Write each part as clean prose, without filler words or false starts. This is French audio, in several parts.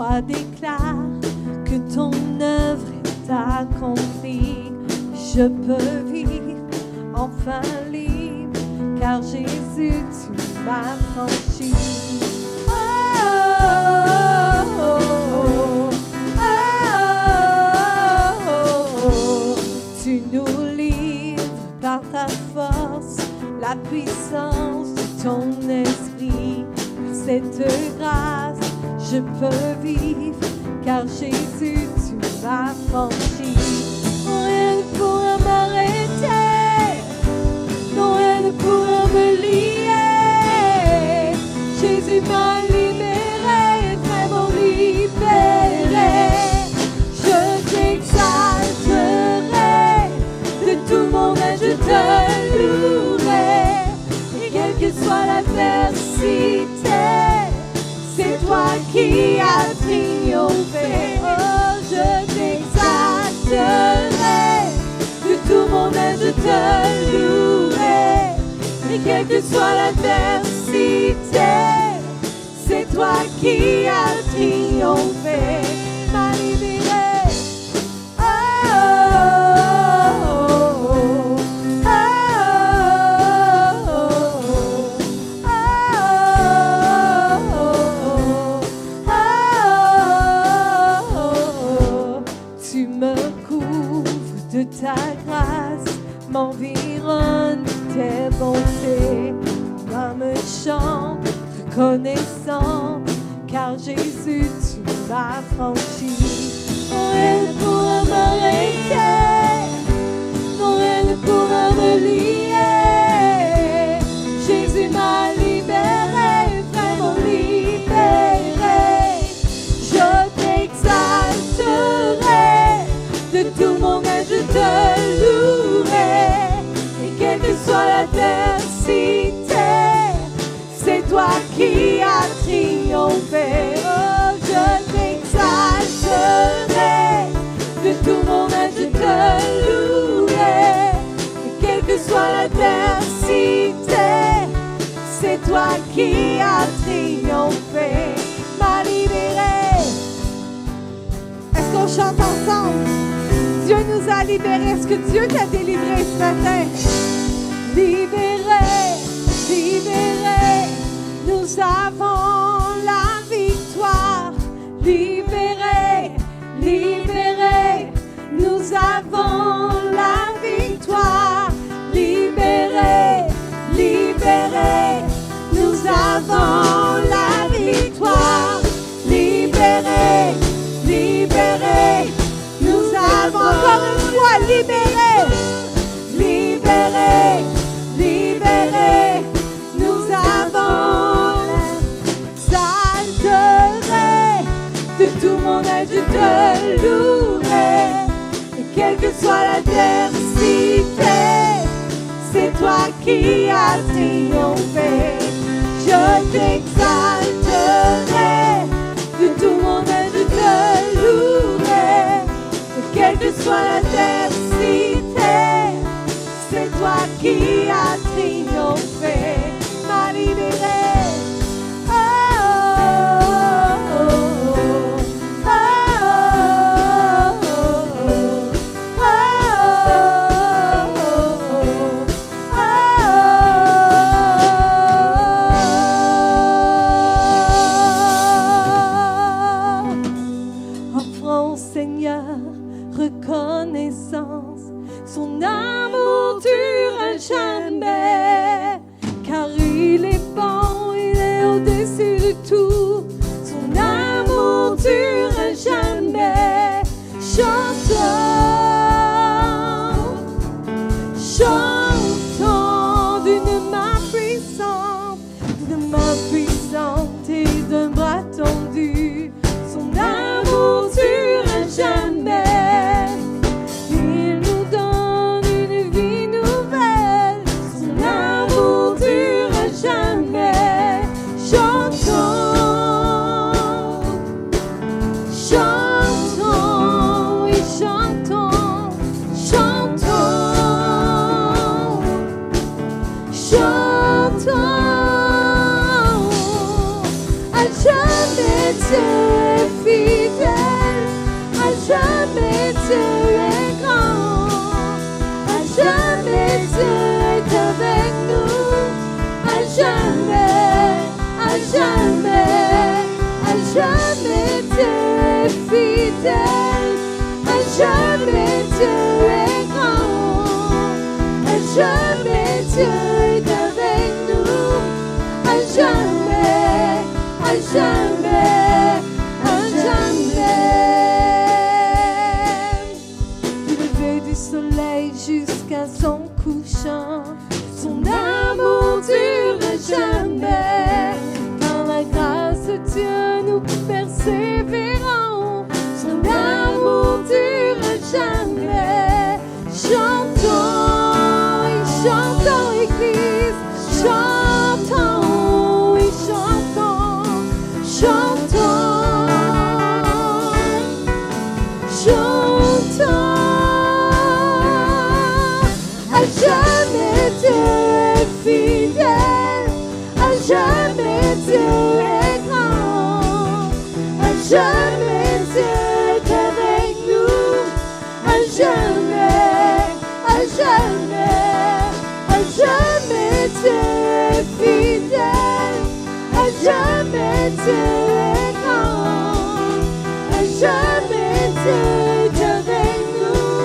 foi déclare que ton œuvre est accomplie. Je peux vivre enfin libre, car Jésus, tu m'as franchi. Tu nous livres par ta force, la puissance de ton esprit. Par cette grâce, je peux vivre, car Jésus, tu m'as franchi. Rien ne pourra m'arrêter, non, rien ne pourra me lier. Jésus m'a libéré, vraiment libéré. Je t'exalterai, de tout mon âge je te louerai. Et quelle que soit l'adversité, c'est toi qui as triomphé. Oh, je t'exalterai, de tout mon âge je te louerai. Et quelle que soit l'adversité, c'est toi qui as triomphé, m'a libéré. Tu me couvres de ta grâce, m'environne de tes bontés. L'âme chante, reconnaissant, car Jésus, tu m'as franchi. Rien ne pourra m'arrêter, non, rien ne pourra me lier. Jésus m'a libéré, vraiment libéré. Je t'exalterai, de tout mon âge je te louerai. Et quelle que soit l'adversité, c'est toi qui as triomphé. Oh, je t'exalterai, de tout mon âge je te louerai. Et quelle que soit l'adversité, c'est toi qui as triomphé, m'a libéré. Est-ce qu'on chante ensemble? Dieu nous a libérés. Est-ce que Dieu t'a délivré ce matin? Libérés, libérés, nous avons la victoire. Libérés, libérés, nous avons la victoire. Libérés, libérés, nous avons la victoire. Libérés, libérés, nous avons encore une fois libérés. Libérés, libérés, nous avons l'exalterai, de tout mon âge je te louerai. Et quelle que soit l'adversité, c'est toi qui as triomphé. Je t'exalterai, de tout mon âge je te louerai. Et quelle que soit l'adversité, c'est toi qui as triomphé, m'a libéré. Offrons au Seigneur reconnaissance, son amour dure jamais, car il est bon, il est au-dessus de tout, son amour dure jamais. Chantons, chantons d'une main puissante et d'un bras tendu, son amour dure jamais. Il nous donne une vie nouvelle, son amour dure jamais. Chantons, chantons et chantons, chantons, chantons. À jamais Dieu est fidèle. jamais, à jamais, à jamais. Du lever du soleil jusqu'à son couchant, son amour dure jamais. Par la grâce de Dieu, nous persévérons. Son amour dure jamais. Chantons, et chantons, Église, chantons, et chantons, chantons, chantons. À jamais Dieu est fidèle, à jamais Dieu est grand, à jamais Dieu est avec nous, à jamais, à jamais, à jamais Dieu est fidèle, à jamais Dieu est grand, à jamais Dieu est avec nous,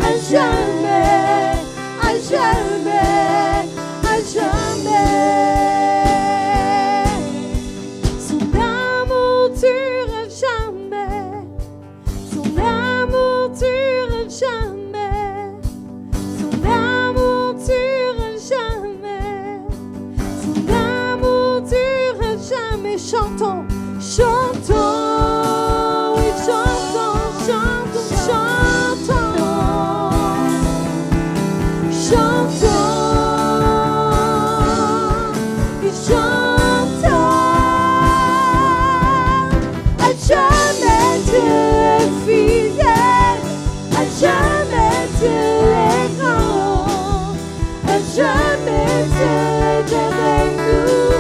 à jamais, à jamais, à jamais. Son amour dure jamais, son amour dure jamais, son amour dure jamais, son amour dure jamais. Chantons, chantons, oui, chantons, chantons, chantons, chantons, et chantons. À jamais Dieu est fidèle, à jamais Dieu est grand, à jamais Dieu est avec nous,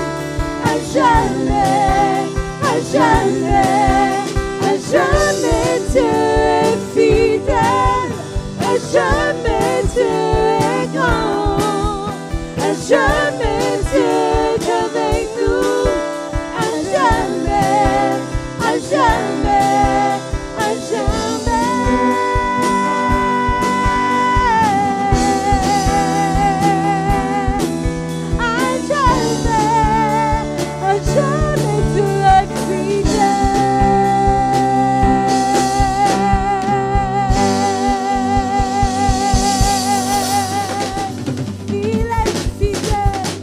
à jamais, à jamais, à jamais Dieu est fidèle, à jamais Dieu est grand, à jamais Dieu est avec nous, à jamais, à jamais, à jamais. À jamais Dieu est fidèle. Il est fidèle.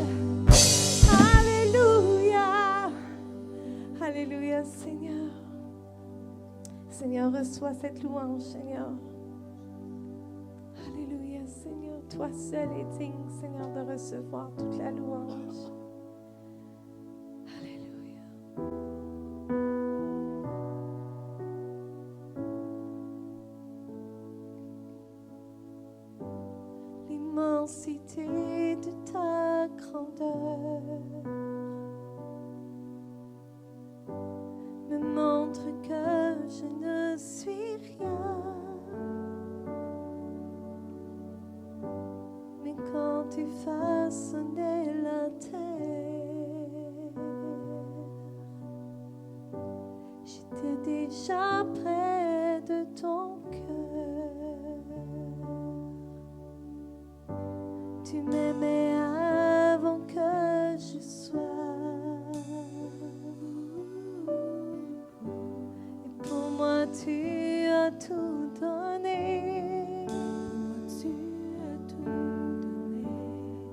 Alléluia. Alléluia, Seigneur. Seigneur, reçois cette louange, Seigneur. Alléluia, Seigneur. Toi seul es digne, Seigneur, de recevoir toute la louange. Alléluia. L'immensité de ta grandeur me montre que je ne suis rien. Mais quand tu façonnais la terre, j'étais déjà près de ton cœur. Tu m'aimais avant que je sois. Et pour moi, tu as tout donné.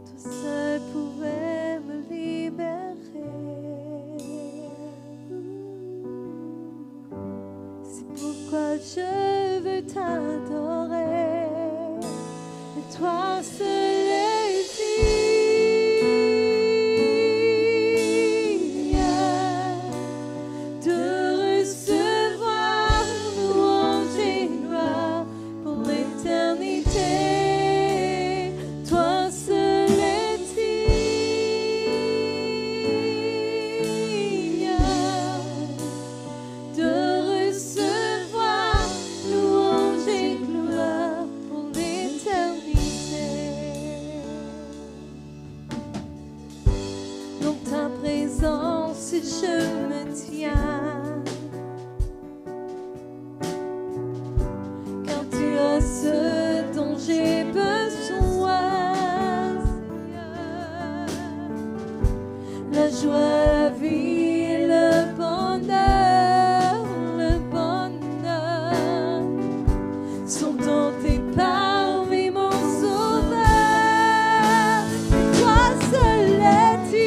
Toi seul pouvais me libérer. C'est pourquoi je veux t'adorer. Et toi seul es digne de recevoir louange et gloire pour l'éternité. Toi seul es digne de recevoir louange et gloire pour l'éternité. Dans ta présence, je me tiens, car tu as ce dont j'ai besoin. La joie, la vie, le bonheur sont dans tes parmi mon sauveur. Et toi seul est digne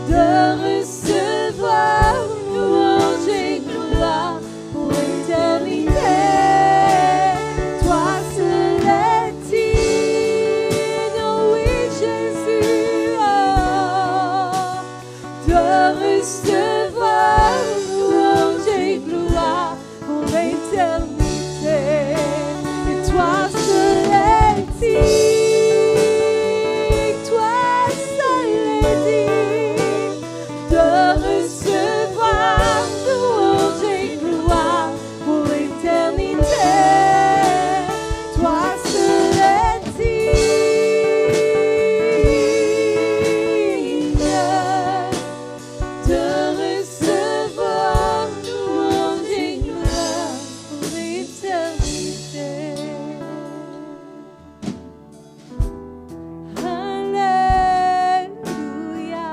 de recevoir louange et gloire pour l'éternité. Toi seul est digne, oh oui Jésus, oh, de recevoir louange et gloire pour l'éternité. Et toi seul est digne, toi seul est digne de recevoir louange et gloire pour l'éternité. Toi seul est digne de recevoir louange et gloire pour l'éternité. Alléluia.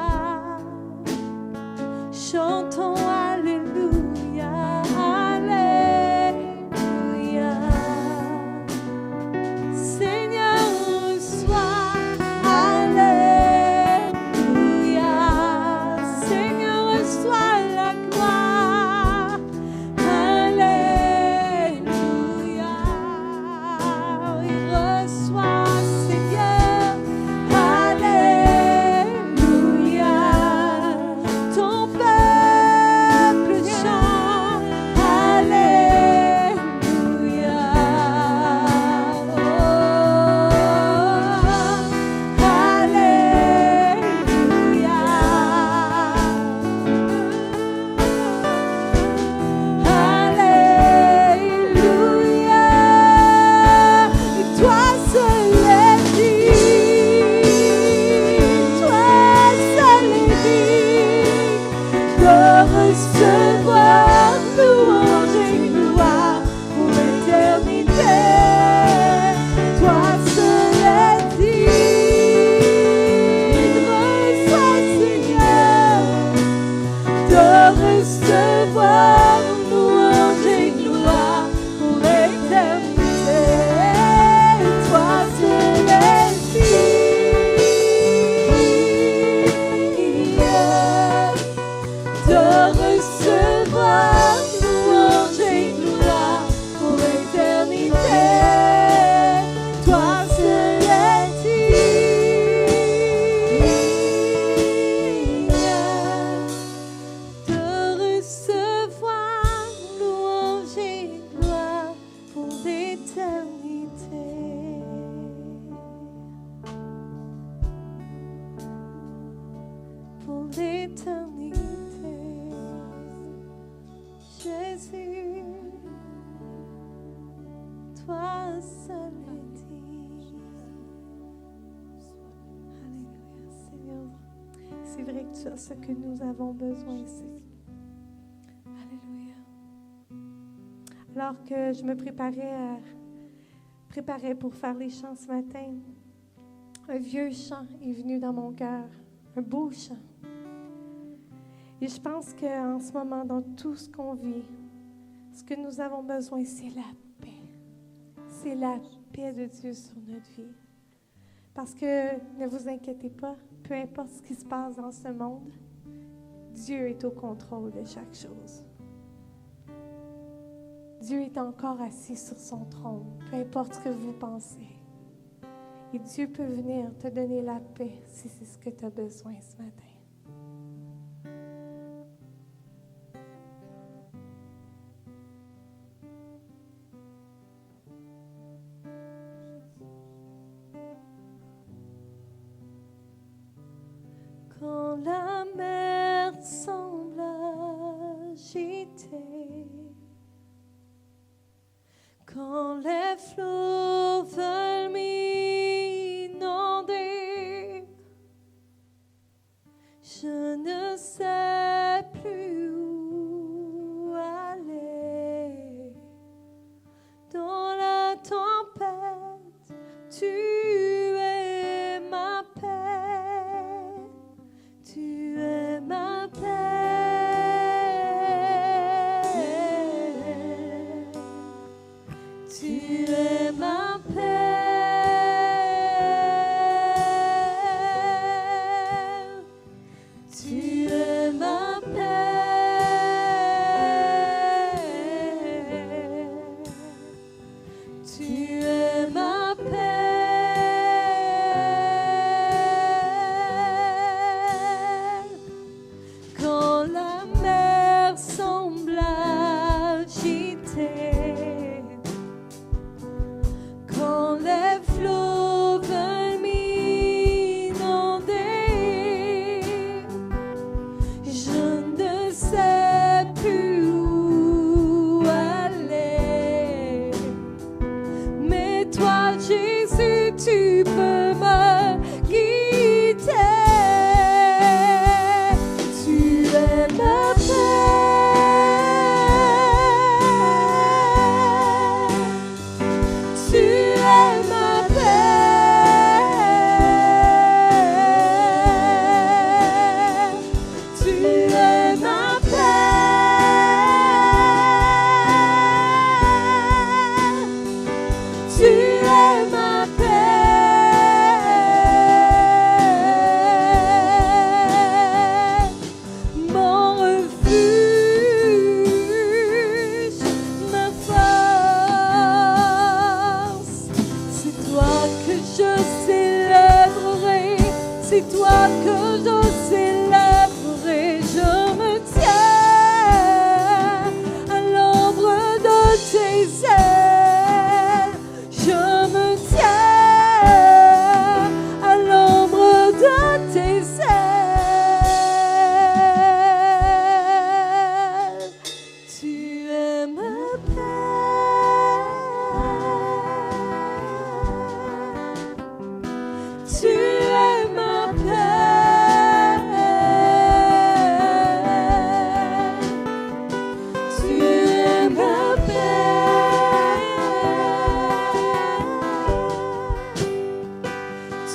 Chantons Alléluia, Alléluia. Seigneur, reçois, Alléluia. Seigneur, reçois la gloire, Alléluia. Oui, reçois, Seigneur, Alléluia. Ton peuple chante, Alléluia. Oh, Alléluia. Et toi seul est digne, toi seul est digne de recevoir louange et gloire pour l'éternité. Toi seul est digne, reçois Seigneur, de recevoir louange et gloire pour l'éternité. Toi seul est digne de recevoir louange et gloire pour l'éternité. Toi seul est digne de recevoir louange et gloire pour l'éternité. Pour l'éternité, Jésus, toi seul est digne. Alléluia, Seigneur. C'est vrai que tu as ce que nous avons besoin ici. Alléluia. Alors que je me préparais pour faire les chants ce matin, un vieux chant est venu dans mon cœur, un beau chant. Et je pense qu'en ce moment, dans tout ce qu'on vit, ce que nous avons besoin, c'est la paix. C'est la paix de Dieu sur notre vie. Parce que, ne vous inquiétez pas, peu importe ce qui se passe dans ce monde, Dieu est au contrôle de chaque chose. Dieu est encore assis sur son trône, peu importe ce que vous pensez. Et Dieu peut venir te donner la paix si c'est ce que tu as besoin ce matin. Quand la mer semble agitée, quand les flots veulent m'inonder, je ne sais plus où aller. Dans la tempête, tu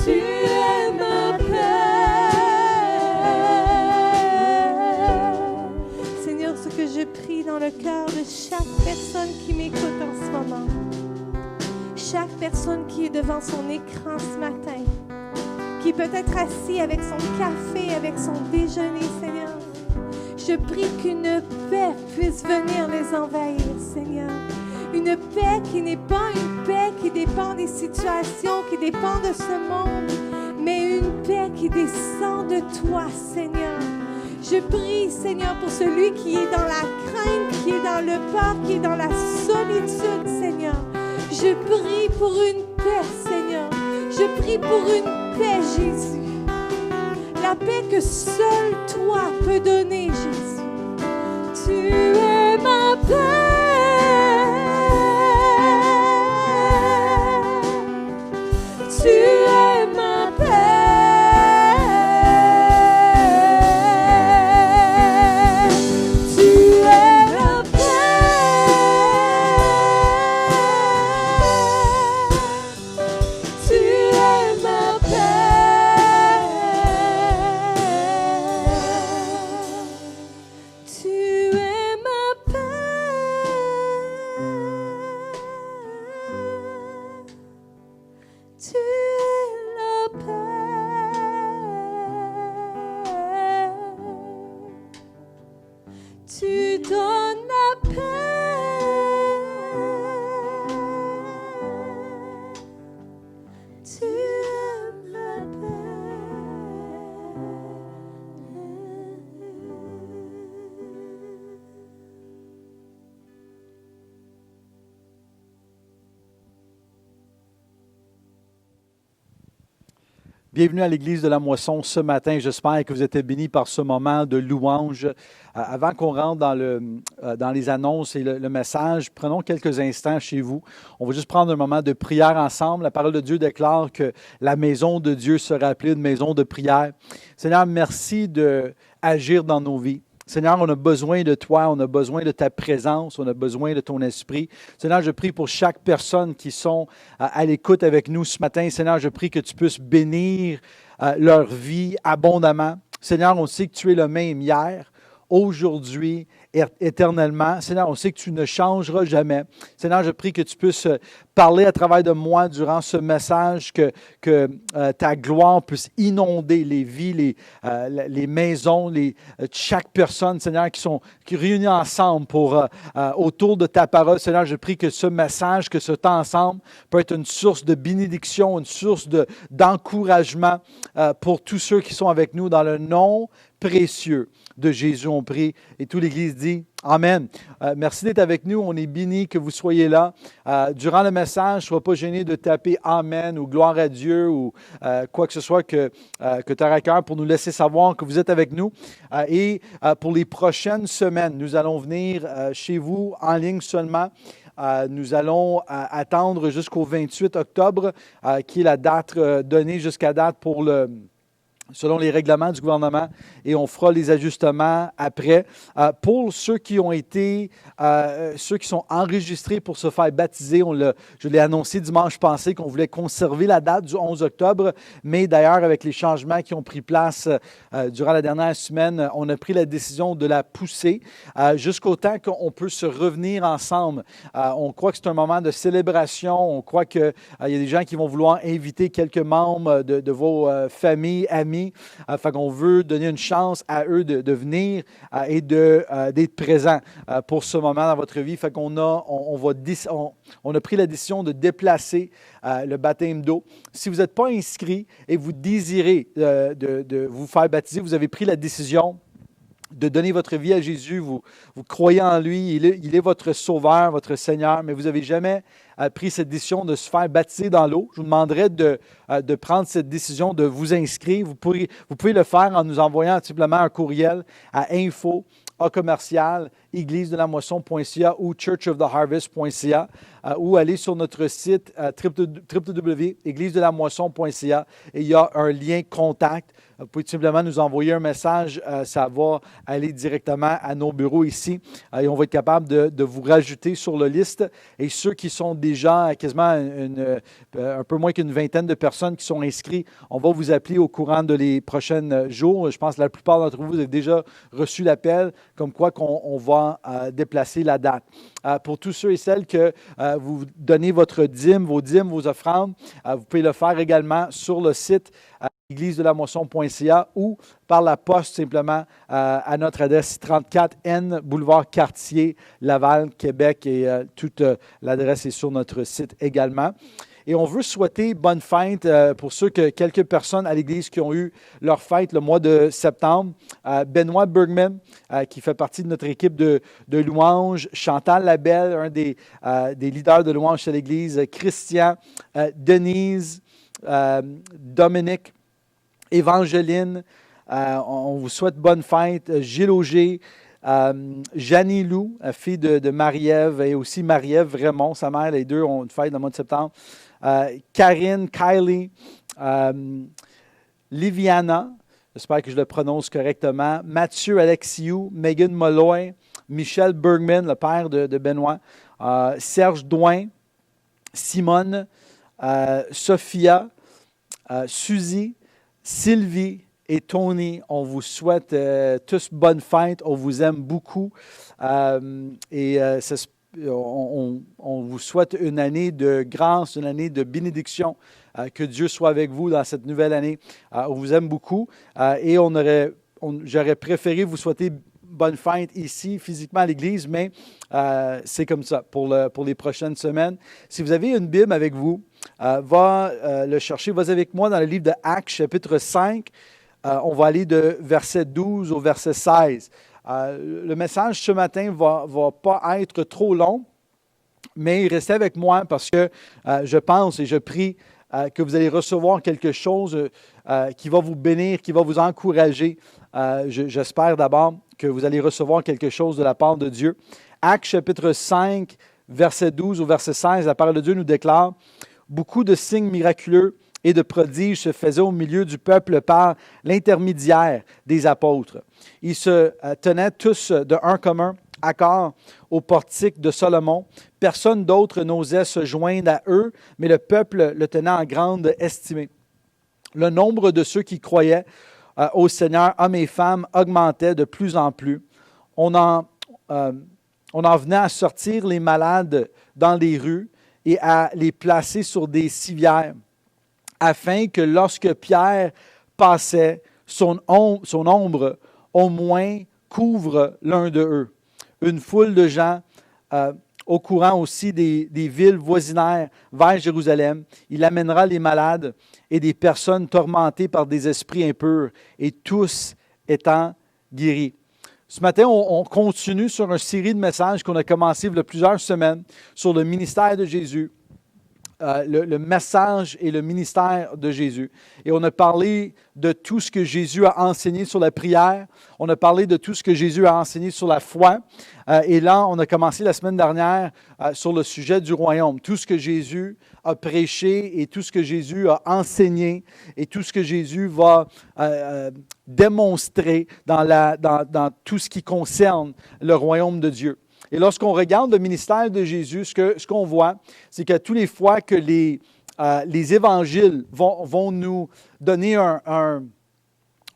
Tu es ma paix. Seigneur, ce que je prie dans le cœur de chaque personne qui m'écoute en ce moment, chaque personne qui est devant son écran ce matin, qui peut être assis avec son café, avec son déjeuner, Seigneur, je prie qu'une paix puisse venir les envahir, Seigneur. Une paix qui n'est pas une paix qui dépend des situations, qui dépend de ce monde, mais une paix qui descend de toi, Seigneur. Je prie, Seigneur, pour celui qui est dans la crainte, qui est dans le peur, qui est dans la solitude, Seigneur. Je prie pour une paix, Seigneur. Je prie pour une paix, Jésus. La paix que seul toi peux donner, Jésus. Tu es ma paix. Tu es ma paix. Tu es la paix. Tu es ma paix. Tu es ma paix. Tu es la paix. Tu donnes la paix. Tu es la Bienvenue à l'Église de la Moisson ce matin. J'espère que vous êtes bénis par ce moment de louange. Avant qu'on rentre dans les annonces et le message, prenons quelques instants chez vous. On va juste prendre un moment de prière ensemble. La parole de Dieu déclare que la maison de Dieu sera appelée une maison de prière. Seigneur, merci d'agir dans nos vies. Seigneur, on a besoin de toi, on a besoin de ta présence, on a besoin de ton esprit. Seigneur, je prie pour chaque personne qui sont à l'écoute avec nous ce matin. Seigneur, je prie que tu puisses bénir leur vie abondamment. Seigneur, on sait que tu es le même hier, aujourd'hui, éternellement. Seigneur, on sait que tu ne changeras jamais. Seigneur, je prie que tu puisses parler à travers de moi durant ce message, que ta gloire puisse inonder les vies, les maisons, chaque personne, Seigneur, qui réunit ensemble autour de ta parole. Seigneur, je prie que ce message, que ce temps ensemble peut être une source de bénédiction, une source d'encouragement pour tous ceux qui sont avec nous dans le nom précieux de Jésus, on prie. Et toute l'Église dit Amen. Merci d'être avec nous. On est bénis que vous soyez là. Durant le message, ne sois pas gêné de taper Amen ou Gloire à Dieu ou quoi que ce soit que tu as à cœur pour nous laisser savoir que vous êtes avec nous. Et pour les prochaines semaines, nous allons venir chez vous en ligne seulement. Nous allons attendre jusqu'au 28 octobre, qui est la date donnée jusqu'à date selon les règlements du gouvernement, et on fera les ajustements après. Pour ceux qui sont enregistrés pour se faire baptiser, je l'ai annoncé dimanche passé qu'on voulait conserver la date du 11 octobre, mais d'ailleurs, avec les changements qui ont pris place durant la dernière semaine, on a pris la décision de la pousser jusqu'au temps qu'on peut se revenir ensemble. On croit que c'est un moment de célébration, on croit qu'il y a des gens qui vont vouloir inviter quelques membres de vos familles, amis. Fait qu'on veut donner une chance à eux de venir et d'être présents pour ce moment dans votre vie. Fait qu'on a pris la décision de déplacer le baptême d'eau. Si vous n'êtes pas inscrit et vous désirez de vous faire baptiser, vous avez pris la décision de donner votre vie à Jésus, vous croyez en lui, il est votre sauveur, votre Seigneur, mais vous n'avez jamais pris cette décision de se faire baptiser dans l'eau. Je vous demanderai de prendre cette décision de vous inscrire. Vous pouvez le faire en nous envoyant simplement un courriel à info@commercial églisedelamoisson.ca ou churchoftheharvest.ca ou aller sur notre site www.églisedelamoisson.ca et il y a un lien contact. Vous pouvez tout simplement nous envoyer un message. Ça va aller directement à nos bureaux ici et on va être capable de vous rajouter sur la liste. Et ceux qui sont déjà quasiment un peu moins qu'une vingtaine de personnes qui sont inscrits, on va vous appeler au courant de les prochains jours. Je pense que la plupart d'entre vous avez déjà reçu l'appel comme quoi qu'on va déplacer la date. Pour tous ceux et celles que vous donnez votre dîme, vos offrandes, vous pouvez le faire également sur le site églisedelamoisson.ca ou par la poste simplement à notre adresse 34N, boulevard Cartier, Laval, Québec et toute l'adresse est sur notre site également. Et on veut souhaiter bonne fête pour quelques personnes à l'Église qui ont eu leur fête le mois de septembre. Benoît Bergman, qui fait partie de notre équipe de louanges. Chantal Labelle, un des leaders de louanges à l'Église. Christian, Denise, Dominique, Évangeline. On vous souhaite bonne fête. Gilles Auger. Jeannie Lou, fille de Marie-Ève, et aussi Marie-Ève Raymond, sa mère, les deux ont une fête le mois de septembre. Karine, Kylie, Liviana, j'espère que je le prononce correctement, Mathieu Alexiou, Megan Molloy, Michel Bergman, le père de Benoît, Serge Douin, Simone, Sophia, Suzy, Sylvie, et Tony, on vous souhaite tous bonne fête, on vous aime beaucoup on vous souhaite une année de grâce, une année de bénédiction, que Dieu soit avec vous dans cette nouvelle année. On vous aime beaucoup et j'aurais préféré vous souhaiter bonne fête ici, physiquement à l'Église, mais c'est comme ça pour les prochaines semaines. Si vous avez une Bible avec vous, va le chercher, vas avec moi dans le livre de Actes, chapitre 5. On va aller de verset 12 au verset 16. Le message ce matin ne va pas être trop long, mais restez avec moi parce que je pense et je prie que vous allez recevoir quelque chose qui va vous bénir, qui va vous encourager. J'espère d'abord que vous allez recevoir quelque chose de la part de Dieu. Actes chapitre 5, verset 12 au verset 16, la parole de Dieu nous déclare « Beaucoup de signes miraculeux et de prodiges se faisaient au milieu du peuple par l'intermédiaire des apôtres. Ils se tenaient tous d'un commun accord au portique de Salomon. Personne d'autre n'osait se joindre à eux, mais le peuple le tenait en grande estimée. Le nombre de ceux qui croyaient au Seigneur, hommes et femmes, augmentait de plus en plus. On en venait à sortir les malades dans les rues et à les placer sur des civières, afin que lorsque Pierre passait, son ombre au moins couvre l'un d'eux. Une foule de gens au courant aussi des villes voisinaires vers Jérusalem. Il amènera les malades et des personnes tourmentées par des esprits impurs, et tous étant guéris. Ce matin, on continue sur une série de messages qu'on a commencé il y a plusieurs semaines sur le ministère de Jésus. Le message et le ministère de Jésus. Et on a parlé de tout ce que Jésus a enseigné sur la prière. On a parlé de tout ce que Jésus a enseigné sur la foi. Et là, on a commencé la semaine dernière sur le sujet du royaume. Tout ce que Jésus a prêché et tout ce que Jésus a enseigné et tout ce que Jésus va démontrer dans tout ce qui concerne le royaume de Dieu. Et lorsqu'on regarde le ministère de Jésus, ce qu'on voit, c'est que tous les fois que les évangiles vont nous donner un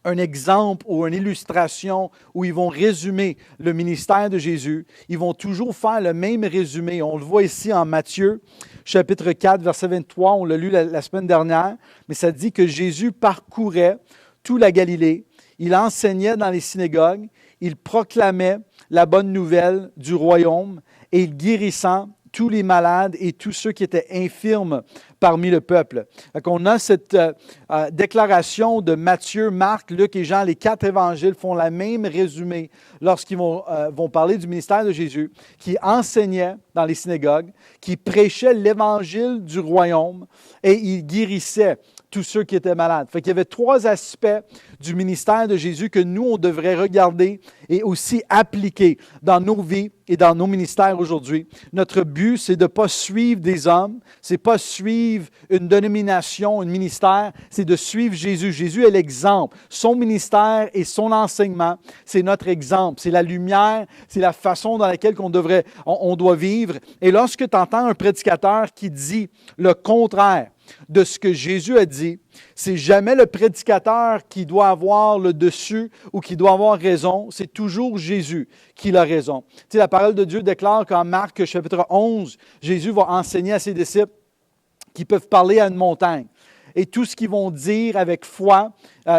exemple ou une illustration où ils vont résumer le ministère de Jésus, ils vont toujours faire le même résumé. On le voit ici en Matthieu, chapitre 4, verset 23, on l'a lu la semaine dernière, mais ça dit que Jésus parcourait toute la Galilée, il enseignait dans les synagogues, il proclamait la bonne nouvelle du royaume et il guérissant tous les malades et tous ceux qui étaient infirmes parmi le peuple. Donc, on a cette déclaration de Matthieu, Marc, Luc et Jean. Les 4 évangiles font la même résumé lorsqu'ils vont parler du ministère de Jésus, qui enseignait dans les synagogues, qui prêchait l'évangile du royaume et il guérissait tous ceux qui étaient malades. Fait qu'il y avait 3 aspects du ministère de Jésus que nous, on devrait regarder et aussi appliquer dans nos vies et dans nos ministères aujourd'hui. Notre but, c'est de ne pas suivre des hommes, c'est pas suivre une dénomination, un ministère, c'est de suivre Jésus. Jésus est l'exemple. Son ministère et son enseignement, c'est notre exemple. C'est la lumière, c'est la façon dans laquelle on doit vivre. Et lorsque tu entends un prédicateur qui dit le contraire de ce que Jésus a dit, c'est jamais le prédicateur qui doit avoir le dessus ou qui doit avoir raison, c'est toujours Jésus qui a raison. Tu sais, la parole de Dieu déclare qu'en Marc chapitre 11, Jésus va enseigner à ses disciples qu'ils peuvent parler à une montagne. Et tout ce qu'ils vont dire avec foi,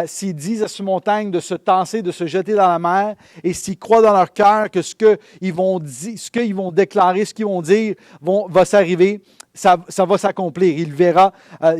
s'ils disent à cette montagne de se tasser, de se jeter dans la mer, et s'ils croient dans leur cœur que ce qu'ils vont déclarer, ce qu'ils vont dire va s'arriver, ça va s'accomplir. Il verra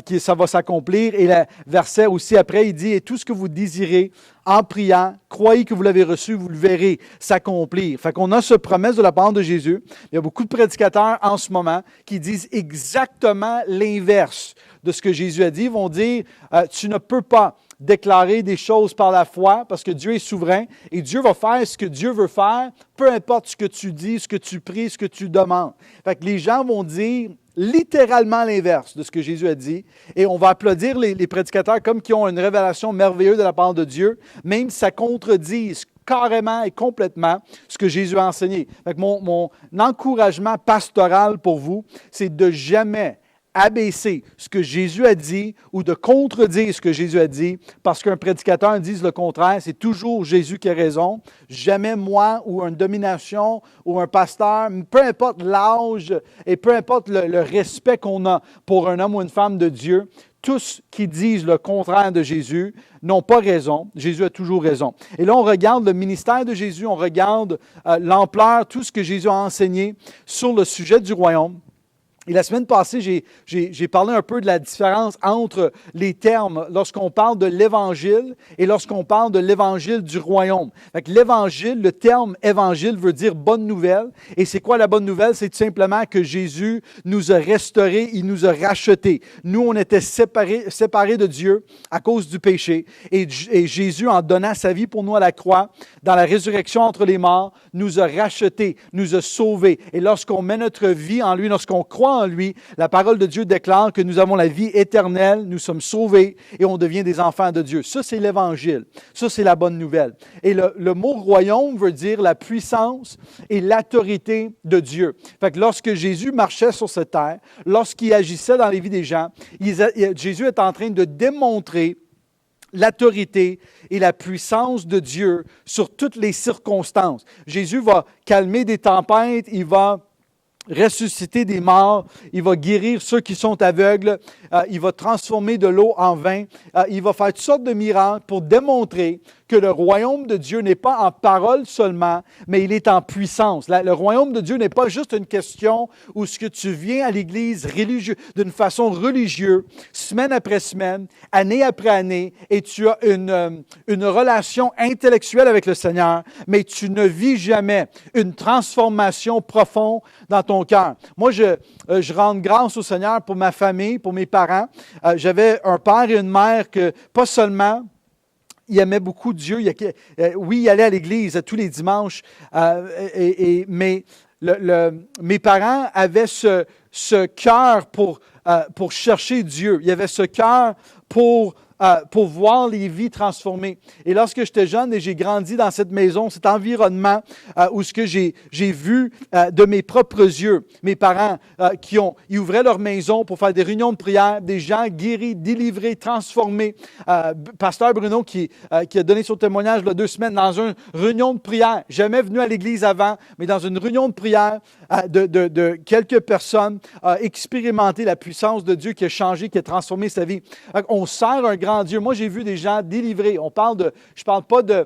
que ça va s'accomplir. Et le verset aussi après, il dit, « Et tout ce que vous désirez en priant, croyez que vous l'avez reçu, vous le verrez s'accomplir. » Fait qu'on a ce promesse de la part de Jésus. Il y a beaucoup de prédicateurs en ce moment qui disent exactement l'inverse de ce que Jésus a dit. Ils vont dire, tu ne peux pas déclarer des choses par la foi parce que Dieu est souverain et Dieu va faire ce que Dieu veut faire, peu importe ce que tu dis, ce que tu pries, ce que tu demandes. Fait que les gens vont dire littéralement l'inverse de ce que Jésus a dit et on va applaudir les prédicateurs comme qui ont une révélation merveilleuse de la part de Dieu, même si ça contredit carrément et complètement ce que Jésus a enseigné. Fait que mon encouragement pastoral pour vous, c'est de jamais abaisser ce que Jésus a dit ou de contredire ce que Jésus a dit parce qu'un prédicateur dise le contraire, c'est toujours Jésus qui a raison. Jamais moi ou une domination ou un pasteur, peu importe l'âge et peu importe le respect qu'on a pour un homme ou une femme de Dieu, tous qui disent le contraire de Jésus n'ont pas raison. Jésus a toujours raison. Et là, on regarde le ministère de Jésus, on regarde l'ampleur, tout ce que Jésus a enseigné sur le sujet du royaume. Et la semaine passée, j'ai parlé un peu de la différence entre les termes lorsqu'on parle de l'Évangile et lorsqu'on parle de l'Évangile du royaume. Fait que l'Évangile, le terme Évangile veut dire bonne nouvelle. Et c'est quoi la bonne nouvelle? C'est tout simplement que Jésus nous a restaurés, il nous a rachetés. Nous, on était séparés de Dieu à cause du péché. Et Jésus, en donnant sa vie pour nous à la croix, dans la résurrection entre les morts, nous a rachetés, nous a sauvés. Et lorsqu'on met notre vie en lui, lorsqu'on croit en lui, la parole de Dieu déclare que nous avons la vie éternelle, nous sommes sauvés et on devient des enfants de Dieu. Ça, c'est l'Évangile. Ça, c'est la bonne nouvelle. Et le mot royaume veut dire la puissance et l'autorité de Dieu. Fait que lorsque Jésus marchait sur cette terre, lorsqu'il agissait dans les vies des gens, Jésus est en train de démontrer l'autorité et la puissance de Dieu sur toutes les circonstances. Jésus va calmer des tempêtes, il va ressusciter des morts, il va guérir ceux qui sont aveugles, il va transformer de l'eau en vin, il va faire toutes sortes de miracles pour démontrer que le royaume de Dieu n'est pas en parole seulement, mais il est en puissance. Le royaume de Dieu n'est pas juste une question où ce que tu viens à l'Église d'une façon religieuse, semaine après semaine, année après année, et tu as une relation intellectuelle avec le Seigneur, mais tu ne vis jamais une transformation profonde dans ton cœur. Moi, je rends grâce au Seigneur pour ma famille, pour mes parents. J'avais un père et une mère que, pas seulement, il aimait beaucoup Dieu. Oui, il allait à l'église tous les dimanches, mais mes parents avaient ce cœur pour chercher Dieu. Il y avait ce cœur pour voir les vies transformées. Et lorsque j'étais jeune et j'ai grandi dans cette maison, cet environnement où ce que j'ai vu de mes propres yeux, mes parents ils ouvraient leur maison pour faire des réunions de prière, des gens guéris, délivrés, transformés. Pasteur Bruno qui a donné son témoignage il y a 2 semaines dans une réunion de prière, jamais venu à l'église avant, mais dans une réunion de prière de quelques personnes, a expérimenté la puissance de Dieu qui a changé, qui a transformé sa vie. On sert un grand Dieu. Moi, j'ai vu des gens délivrés. Je parle pas de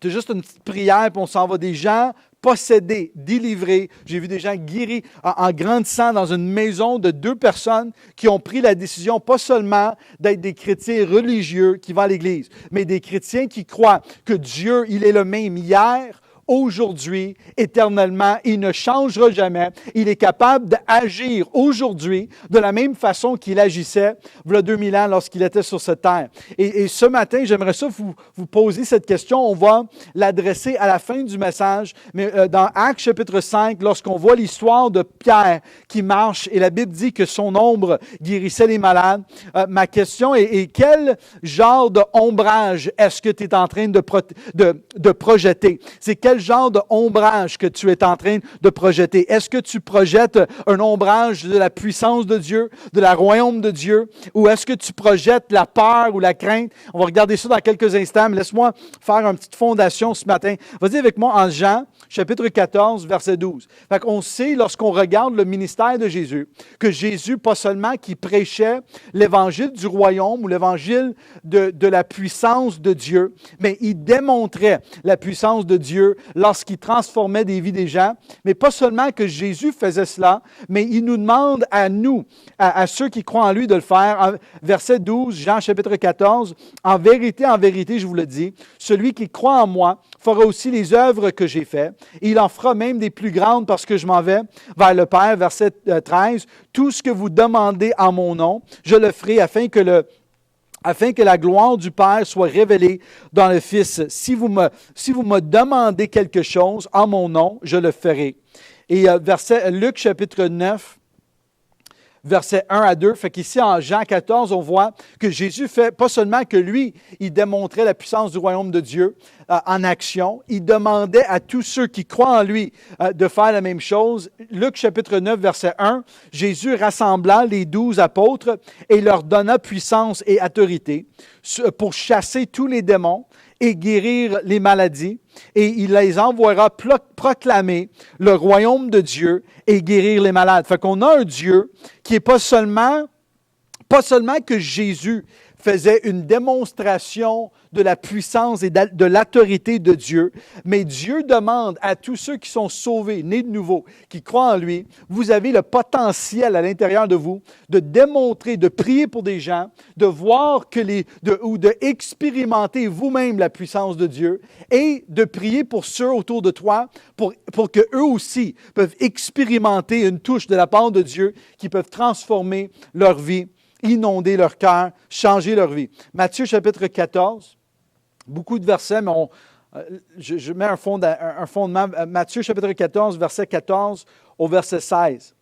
juste une petite prière, puis on s'en va. Des gens possédés, délivrés. J'ai vu des gens guéris en grandissant dans une maison de 2 personnes qui ont pris la décision, pas seulement d'être des chrétiens religieux qui vont à l'Église, mais des chrétiens qui croient que Dieu, il est le même hier, aujourd'hui, éternellement. Il ne changera jamais. Il est capable d'agir aujourd'hui de la même façon qu'il agissait il y a 2000 ans lorsqu'il était sur cette terre. Et ce matin, j'aimerais ça vous poser cette question. On va l'adresser à la fin du message. Mais dans Actes chapitre 5, lorsqu'on voit l'histoire de Pierre qui marche et la Bible dit que son ombre guérissait les malades, ma question est quel genre d'ombrage est-ce que tu es en train de projeter? C'est quel genre d'ombrage que tu es en train de projeter? Est-ce que tu projettes un ombrage de la puissance de Dieu, de la royaume de Dieu, ou est-ce que tu projettes la peur ou la crainte? On va regarder ça dans quelques instants, mais laisse-moi faire une petite fondation ce matin. Vas-y avec moi en Jean, chapitre 14, verset 12. Fait qu'on sait, lorsqu'on regarde le ministère de Jésus, que Jésus, pas seulement qui prêchait l'évangile du royaume ou l'évangile de la puissance de Dieu, mais il démontrait la puissance de Dieu lorsqu'il transformait des vies des gens. Mais pas seulement que Jésus faisait cela, mais il nous demande à nous, à ceux qui croient en lui, de le faire. Verset 12, Jean chapitre 14, « En vérité, je vous le dis, celui qui croit en moi fera aussi les œuvres que j'ai faites. Il en fera même des plus grandes parce que je m'en vais vers le Père. » Verset 13, « Tout ce que vous demandez en mon nom, je le ferai afin que la gloire du Père soit révélée dans le Fils. Si vous me demandez quelque chose en mon nom, je le ferai. » Et Luc chapitre 9, versets 1 à 2, fait qu'ici en Jean 14, on voit que Jésus fait, pas seulement que lui, il démontrait la puissance du royaume de Dieu en action, il demandait à tous ceux qui croient en lui de faire la même chose. Luc chapitre 9, verset 1, Jésus rassembla les 12 apôtres et leur donna puissance et autorité pour chasser tous les démons et guérir les maladies, et il les envoiera proclamer le royaume de Dieu et guérir les malades. Fait qu'on a un Dieu qui est pas seulement que Jésus faisait une démonstration de la puissance et de l'autorité de Dieu, mais Dieu demande à tous ceux qui sont sauvés, nés de nouveau, qui croient en lui, vous avez le potentiel à l'intérieur de vous de démontrer, de prier pour des gens, de voir ou de expérimenter vous-même la puissance de Dieu et de prier pour ceux autour de toi pour qu'eux aussi peuvent expérimenter une touche de la part de Dieu qui peuvent transformer leur vie, inonder leur cœur, changer leur vie. Matthieu chapitre 14, beaucoup de versets, mais je mets un fondement. Matthieu chapitre 14, verset 14 au verset 16.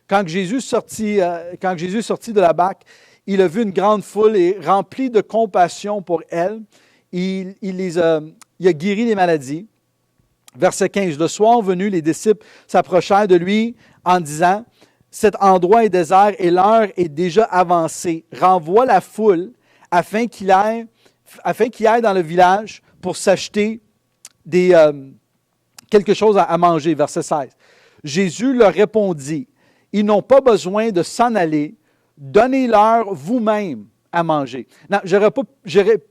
Quand Jésus sortit de la barque, il a vu une grande foule et rempli de compassion pour elle, il a guéri les maladies. Verset 15. Le soir venu, les disciples s'approchèrent de lui en disant, « Cet endroit est désert et l'heure est déjà avancée. Renvoie la foule afin qu'il aille dans le village pour s'acheter quelque chose à manger. » Verset 16. Jésus leur répondit, « Ils n'ont pas besoin de s'en aller. Donnez-leur vous-même à manger. » Non,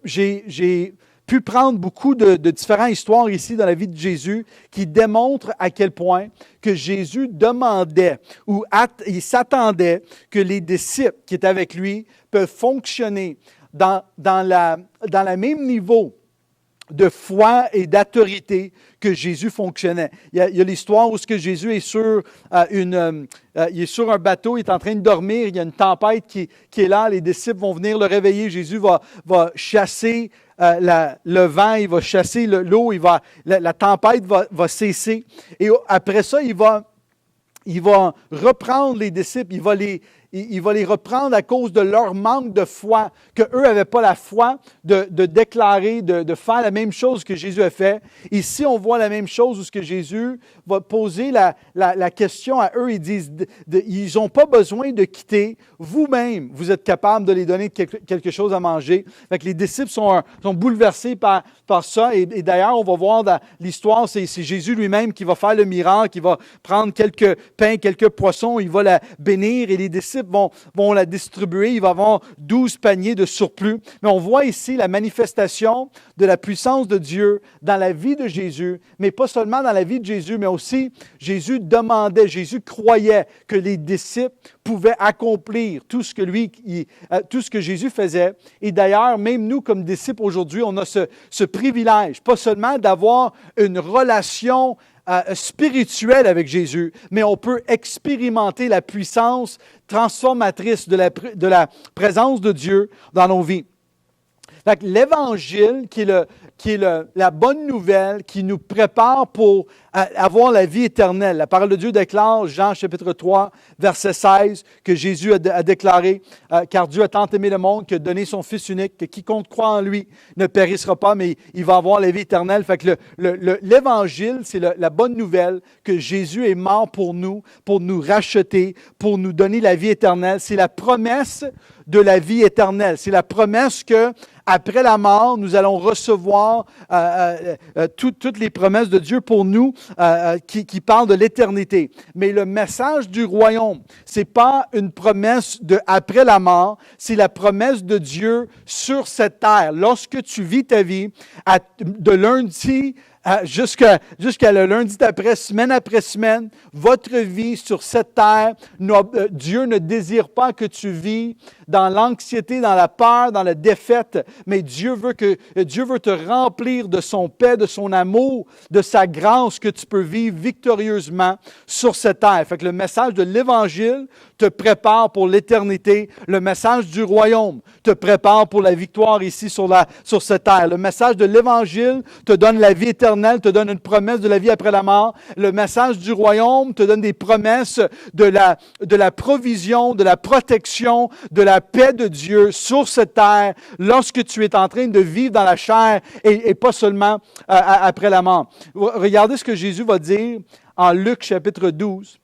j'ai pu prendre beaucoup de différentes histoires ici dans la vie de Jésus qui démontrent à quel point que Jésus demandait ou il s'attendait que les disciples qui étaient avec lui peuvent fonctionner dans le même niveau de foi et d'autorité que Jésus fonctionnait. Il y a l'histoire où Jésus est sur il est sur un bateau, il est en train de dormir, il y a une tempête qui est là, les disciples vont venir le réveiller, Jésus va chasser le vent, il va chasser l'eau, la tempête va cesser. Et après ça, il va reprendre les disciples, il va les reprendre à cause de leur manque de foi, qu'eux n'avaient pas la foi de déclarer, de faire la même chose que Jésus a fait. Ici, on voit la même chose où ce que Jésus va poser la question à eux. Ils disent, ils n'ont pas besoin de quitter. Vous-même, vous êtes capable de les donner quelque chose à manger. Fait que les disciples sont bouleversés par ça. Et d'ailleurs, on va voir dans l'histoire, c'est Jésus lui-même qui va faire le miracle, qui va prendre quelques pains, quelques poissons, il va la bénir et les disciples disciples vont la distribuer. Il va y avoir 12 paniers de surplus. Mais on voit ici la manifestation de la puissance de Dieu dans la vie de Jésus, mais pas seulement dans la vie de Jésus, mais aussi Jésus demandait, Jésus croyait que les disciples pouvaient accomplir tout ce que Jésus faisait. Et d'ailleurs, même nous, comme disciples aujourd'hui, on a ce privilège, pas seulement d'avoir une relation spirituelle avec Jésus, mais on peut expérimenter la puissance transformatrice de la présence de Dieu dans nos vies. L'Évangile, qui est la bonne nouvelle qui nous prépare pour avoir la vie éternelle. La parole de Dieu déclare, Jean chapitre 3, verset 16, que Jésus a déclaré, car Dieu a tant aimé le monde qu'il a donné son Fils unique, que quiconque croit en lui ne périssera pas, mais il va avoir la vie éternelle. Fait que l'Évangile, c'est la bonne nouvelle que Jésus est mort pour nous racheter, pour nous donner la vie éternelle. C'est la promesse de la vie éternelle. C'est la promesse que après la mort, nous allons recevoir toutes les promesses de Dieu pour nous qui parlent de l'éternité. Mais le message du royaume, ce n'est pas une promesse de après la mort, c'est la promesse de Dieu sur cette terre. Lorsque tu vis ta vie, de lundi jusqu'à le lundi d'après, semaine après semaine, votre vie sur cette terre, Dieu ne désire pas que tu vis dans l'anxiété, dans la peur, dans la défaite, mais Dieu veut te remplir de son paix, de son amour, de sa grâce que tu peux vivre victorieusement sur cette terre. Fait que le message de l'Évangile te prépare pour l'éternité. Le message du royaume te prépare pour la victoire ici sur cette terre. Le message de l'Évangile te donne la vie éternelle, te donne une promesse de la vie après la mort. Le message du royaume te donne des promesses de la provision, de la protection, de la paix de Dieu sur cette terre lorsque tu es en train de vivre dans la chair et pas seulement après la mort. Regardez ce que Jésus va dire en Luc chapitre 12.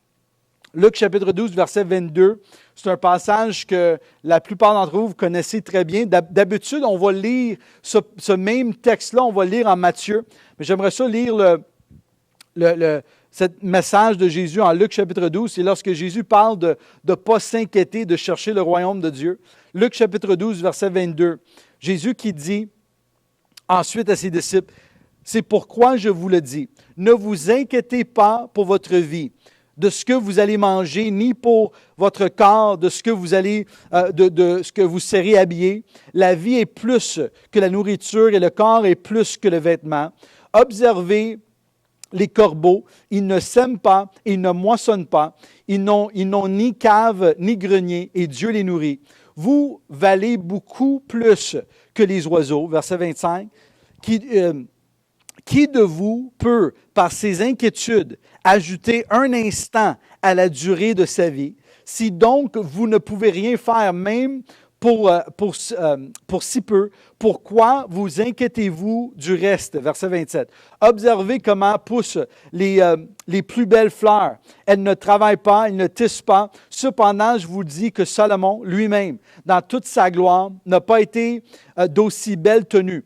Luc chapitre 12, verset 22, c'est un passage que la plupart d'entre vous connaissez très bien. D'habitude, on va lire ce même texte-là, on va le lire en Matthieu. Mais j'aimerais ça lire ce message de Jésus en Luc chapitre 12. C'est lorsque Jésus parle de ne pas s'inquiéter, de chercher le royaume de Dieu. Luc chapitre 12, verset 22. Jésus qui dit ensuite à ses disciples, « C'est pourquoi je vous le dis, ne vous inquiétez pas pour votre vie, de ce que vous allez manger, ni pour votre corps, de ce que vous allez, de ce que vous serez habillé. La vie est plus que la nourriture et le corps est plus que le vêtement. Observez les corbeaux, ils ne sèment pas, ils ne moissonnent pas, ils n'ont ni cave ni grenier, et Dieu les nourrit. Vous valez beaucoup plus que les oiseaux. » Verset 25. Qui de vous peut, par ses inquiétudes, ajouter un instant à la durée de sa vie? Si donc vous ne pouvez rien faire même pour si peu, pourquoi vous inquiétez-vous du reste? Verset 27. Observez comment poussent les plus belles fleurs. Elles ne travaillent pas, elles ne tissent pas. Cependant, je vous dis que Salomon lui-même, dans toute sa gloire, n'a pas été d'aussi belle tenue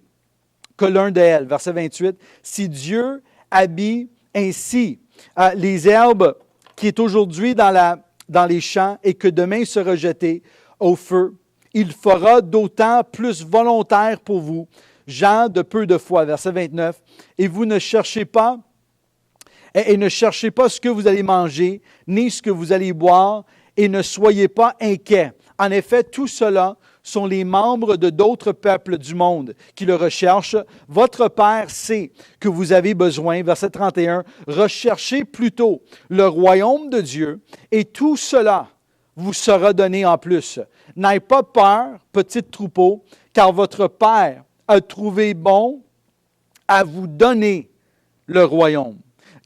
que l'un d'elles. Verset 28. Si Dieu habille ainsi les herbes qui est aujourd'hui dans les champs et que demain sera jetée au feu, il fera d'autant plus volontaire pour vous, gens de peu de foi. Verset 29. Et vous ne cherchez pas, et ne cherchez pas ce que vous allez manger, ni ce que vous allez boire, et ne soyez pas inquiets. En effet, tout cela sont les membres de d'autres peuples du monde qui le recherchent. Votre Père sait que vous avez besoin. Verset 31. Recherchez plutôt le royaume de Dieu et tout cela vous sera donné en plus. N'ayez pas peur, petit troupeau, car votre Père a trouvé bon à vous donner le royaume.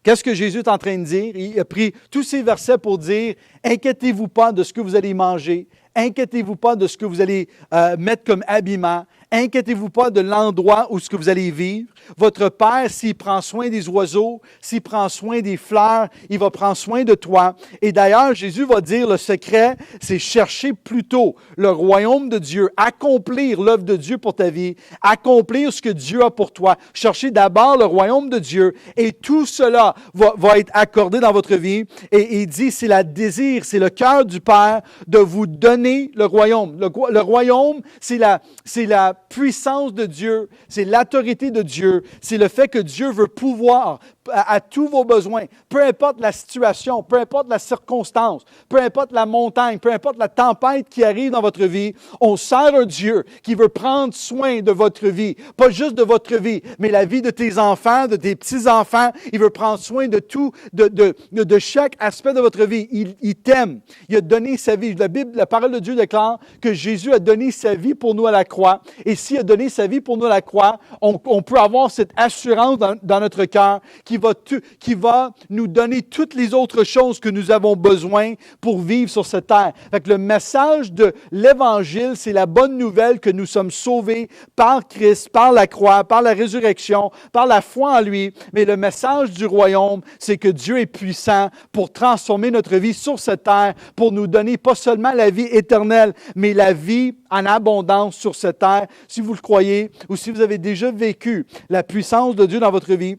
Qu'est-ce que Jésus est en train de dire? Il a pris tous ces versets pour dire, inquiétez-vous pas de ce que vous allez manger, inquiétez-vous pas de ce que vous allez mettre comme habillement, Inquiétez-vous pas de l'endroit où ce que vous allez vivre. Votre Père, s'il prend soin des oiseaux, s'il prend soin des fleurs, il va prendre soin de toi. Et d'ailleurs, Jésus va dire, le secret, c'est chercher plutôt le royaume de Dieu, accomplir l'œuvre de Dieu pour ta vie, accomplir ce que Dieu a pour toi. Cherchez d'abord le royaume de Dieu et tout cela va être accordé dans votre vie. Et il dit, c'est le désir, c'est le cœur du Père de vous donner le royaume. Le royaume, c'est la puissance de Dieu, c'est l'autorité de Dieu, c'est le fait que Dieu veut pouvoir à tous vos besoins, peu importe la situation, peu importe la circonstance, peu importe la montagne, peu importe la tempête qui arrive dans votre vie, on sert un Dieu qui veut prendre soin de votre vie, pas juste de votre vie, mais la vie de tes enfants, de tes petits-enfants. Il veut prendre soin de tout, de chaque aspect de votre vie. Il t'aime. Il a donné sa vie. La parole de Dieu déclare que Jésus a donné sa vie pour nous à la croix. Et s'il a donné sa vie pour nous à la croix, on peut avoir cette assurance dans notre cœur qui va nous donner toutes les autres choses que nous avons besoin pour vivre sur cette terre. Fait que le message de l'Évangile, c'est la bonne nouvelle que nous sommes sauvés par Christ, par la croix, par la résurrection, par la foi en lui. Mais le message du royaume, c'est que Dieu est puissant pour transformer notre vie sur cette terre, pour nous donner pas seulement la vie éternelle, mais la vie en abondance sur cette terre. Si vous le croyez ou si vous avez déjà vécu la puissance de Dieu dans votre vie,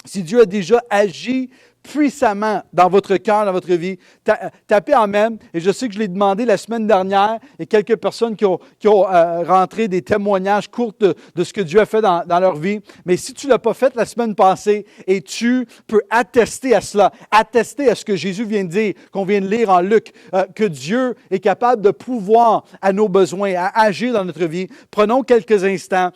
si Dieu a déjà agi puissamment dans votre cœur, dans votre vie, tapez Amen. Et je sais que je l'ai demandé la semaine dernière, et quelques personnes qui ont rentré des témoignages courts de ce que Dieu a fait dans leur vie. Mais si tu ne l'as pas fait la semaine passée, et tu peux attester à cela, attester à ce que Jésus vient de dire, qu'on vient de lire en Luc, que Dieu est capable de pouvoir à nos besoins, à agir dans notre vie. Prenons quelques instants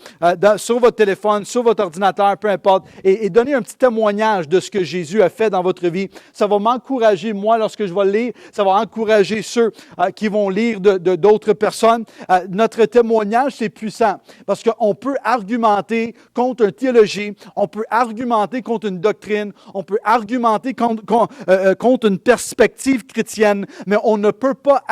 sur votre téléphone, sur votre ordinateur, peu importe, et donnez un petit témoignage de ce que Jésus a fait dans votre vie. Ça va m'encourager, moi, lorsque je vais le lire. Ça va encourager ceux qui vont lire d'autres personnes. Notre témoignage, c'est puissant parce qu'on peut argumenter contre une théologie, on peut argumenter contre une doctrine, on peut argumenter contre une perspective chrétienne, mais on ne peut pas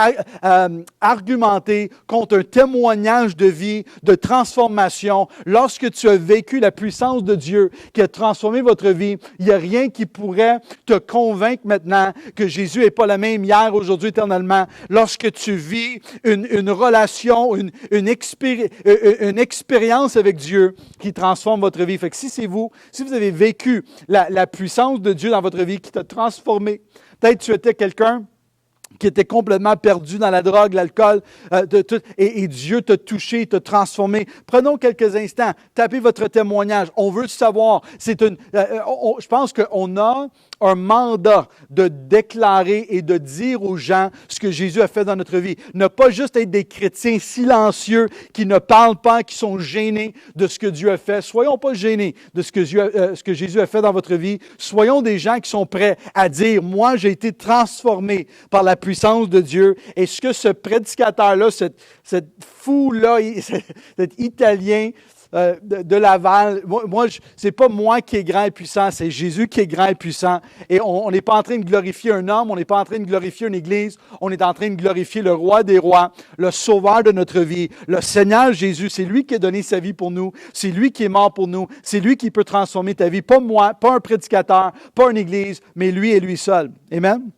argumenter contre un témoignage de vie, de transformation. Lorsque tu as vécu la puissance de Dieu qui a transformé votre vie, il n'y a rien qui pourrait te convaincre maintenant que Jésus n'est pas le même hier, aujourd'hui, éternellement. Lorsque tu vis une relation, une expérience avec Dieu qui transforme votre vie. Fait que si vous avez vécu la puissance de Dieu dans votre vie qui t'a transformé, peut-être tu étais quelqu'un qui était complètement perdu dans la drogue, l'alcool, et Dieu t'a touché, t'a transformé. Prenons quelques instants, tapez votre témoignage. On veut savoir. Je pense qu'on a un mandat de déclarer et de dire aux gens ce que Jésus a fait dans notre vie. Ne pas juste être des chrétiens silencieux qui ne parlent pas, qui sont gênés de ce que Dieu a fait. Soyons pas gênés de ce que Jésus a fait dans votre vie. Soyons des gens qui sont prêts à dire, moi, j'ai été transformé par la puissance de Dieu. Et ce que ce prédicateur-là, cette fou-là, cet Italien de Laval, c'est pas moi qui est grand et puissant, c'est Jésus qui est grand et puissant. Et on n'est pas en train de glorifier un homme, on n'est pas en train de glorifier une église, on est en train de glorifier le roi des rois, le sauveur de notre vie, le Seigneur Jésus. C'est lui qui a donné sa vie pour nous, c'est lui qui est mort pour nous, c'est lui qui peut transformer ta vie. Pas moi, pas un prédicateur, pas une église, mais lui et lui seul. Amen?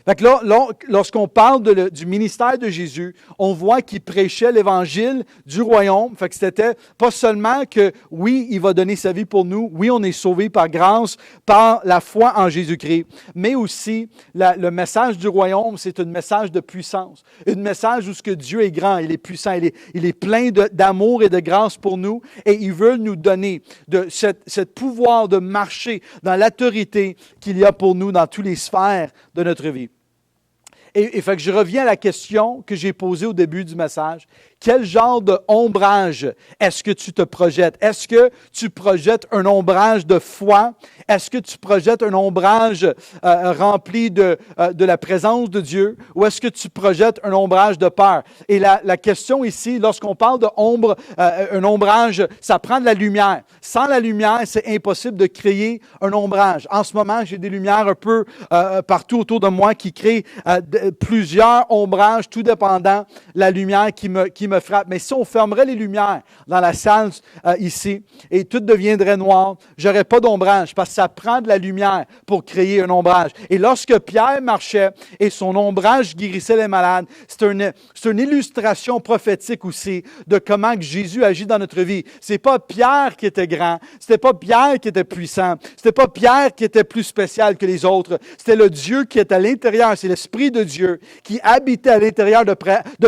Fait que là, lorsqu'on parle du ministère de Jésus, on voit qu'il prêchait l'évangile du royaume. Fait que c'était pas seulement que, oui, il va donner sa vie pour nous, oui, on est sauvés par grâce, par la foi en Jésus-Christ, mais aussi le message du royaume, c'est un message de puissance, un message où ce que Dieu est grand, il est puissant, il est plein d'amour et de grâce pour nous, et il veut nous donner ce pouvoir de marcher dans l'autorité qu'il y a pour nous dans toutes les sphères de notre vie. Et fait que je reviens à la question que j'ai posée au début du message. Quel genre d'ombrage est-ce que tu te projettes? Est-ce que tu projettes un ombrage de foi? Est-ce que tu projettes un ombrage rempli de la présence de Dieu? Ou est-ce que tu projettes un ombrage de peur? Et la question ici, lorsqu'on parle d'ombre, un ombrage, ça prend de la lumière. Sans la lumière, c'est impossible de créer un ombrage. En ce moment, j'ai des lumières un peu partout autour de moi qui créent plusieurs ombrages, tout dépendant de la lumière qui me qui me frappe. Mais si on fermerait les lumières dans la salle ici et tout deviendrait noir, j'aurais pas d'ombrage parce que ça prend de la lumière pour créer un ombrage. Et lorsque Pierre marchait et son ombrage guérissait les malades, c'est une illustration prophétique aussi de comment que Jésus agit dans notre vie. C'est pas Pierre qui était grand, c'était pas Pierre qui était puissant, c'était pas Pierre qui était plus spécial que les autres, c'était le Dieu qui est à l'intérieur, c'est l'Esprit de Dieu qui habitait à l'intérieur de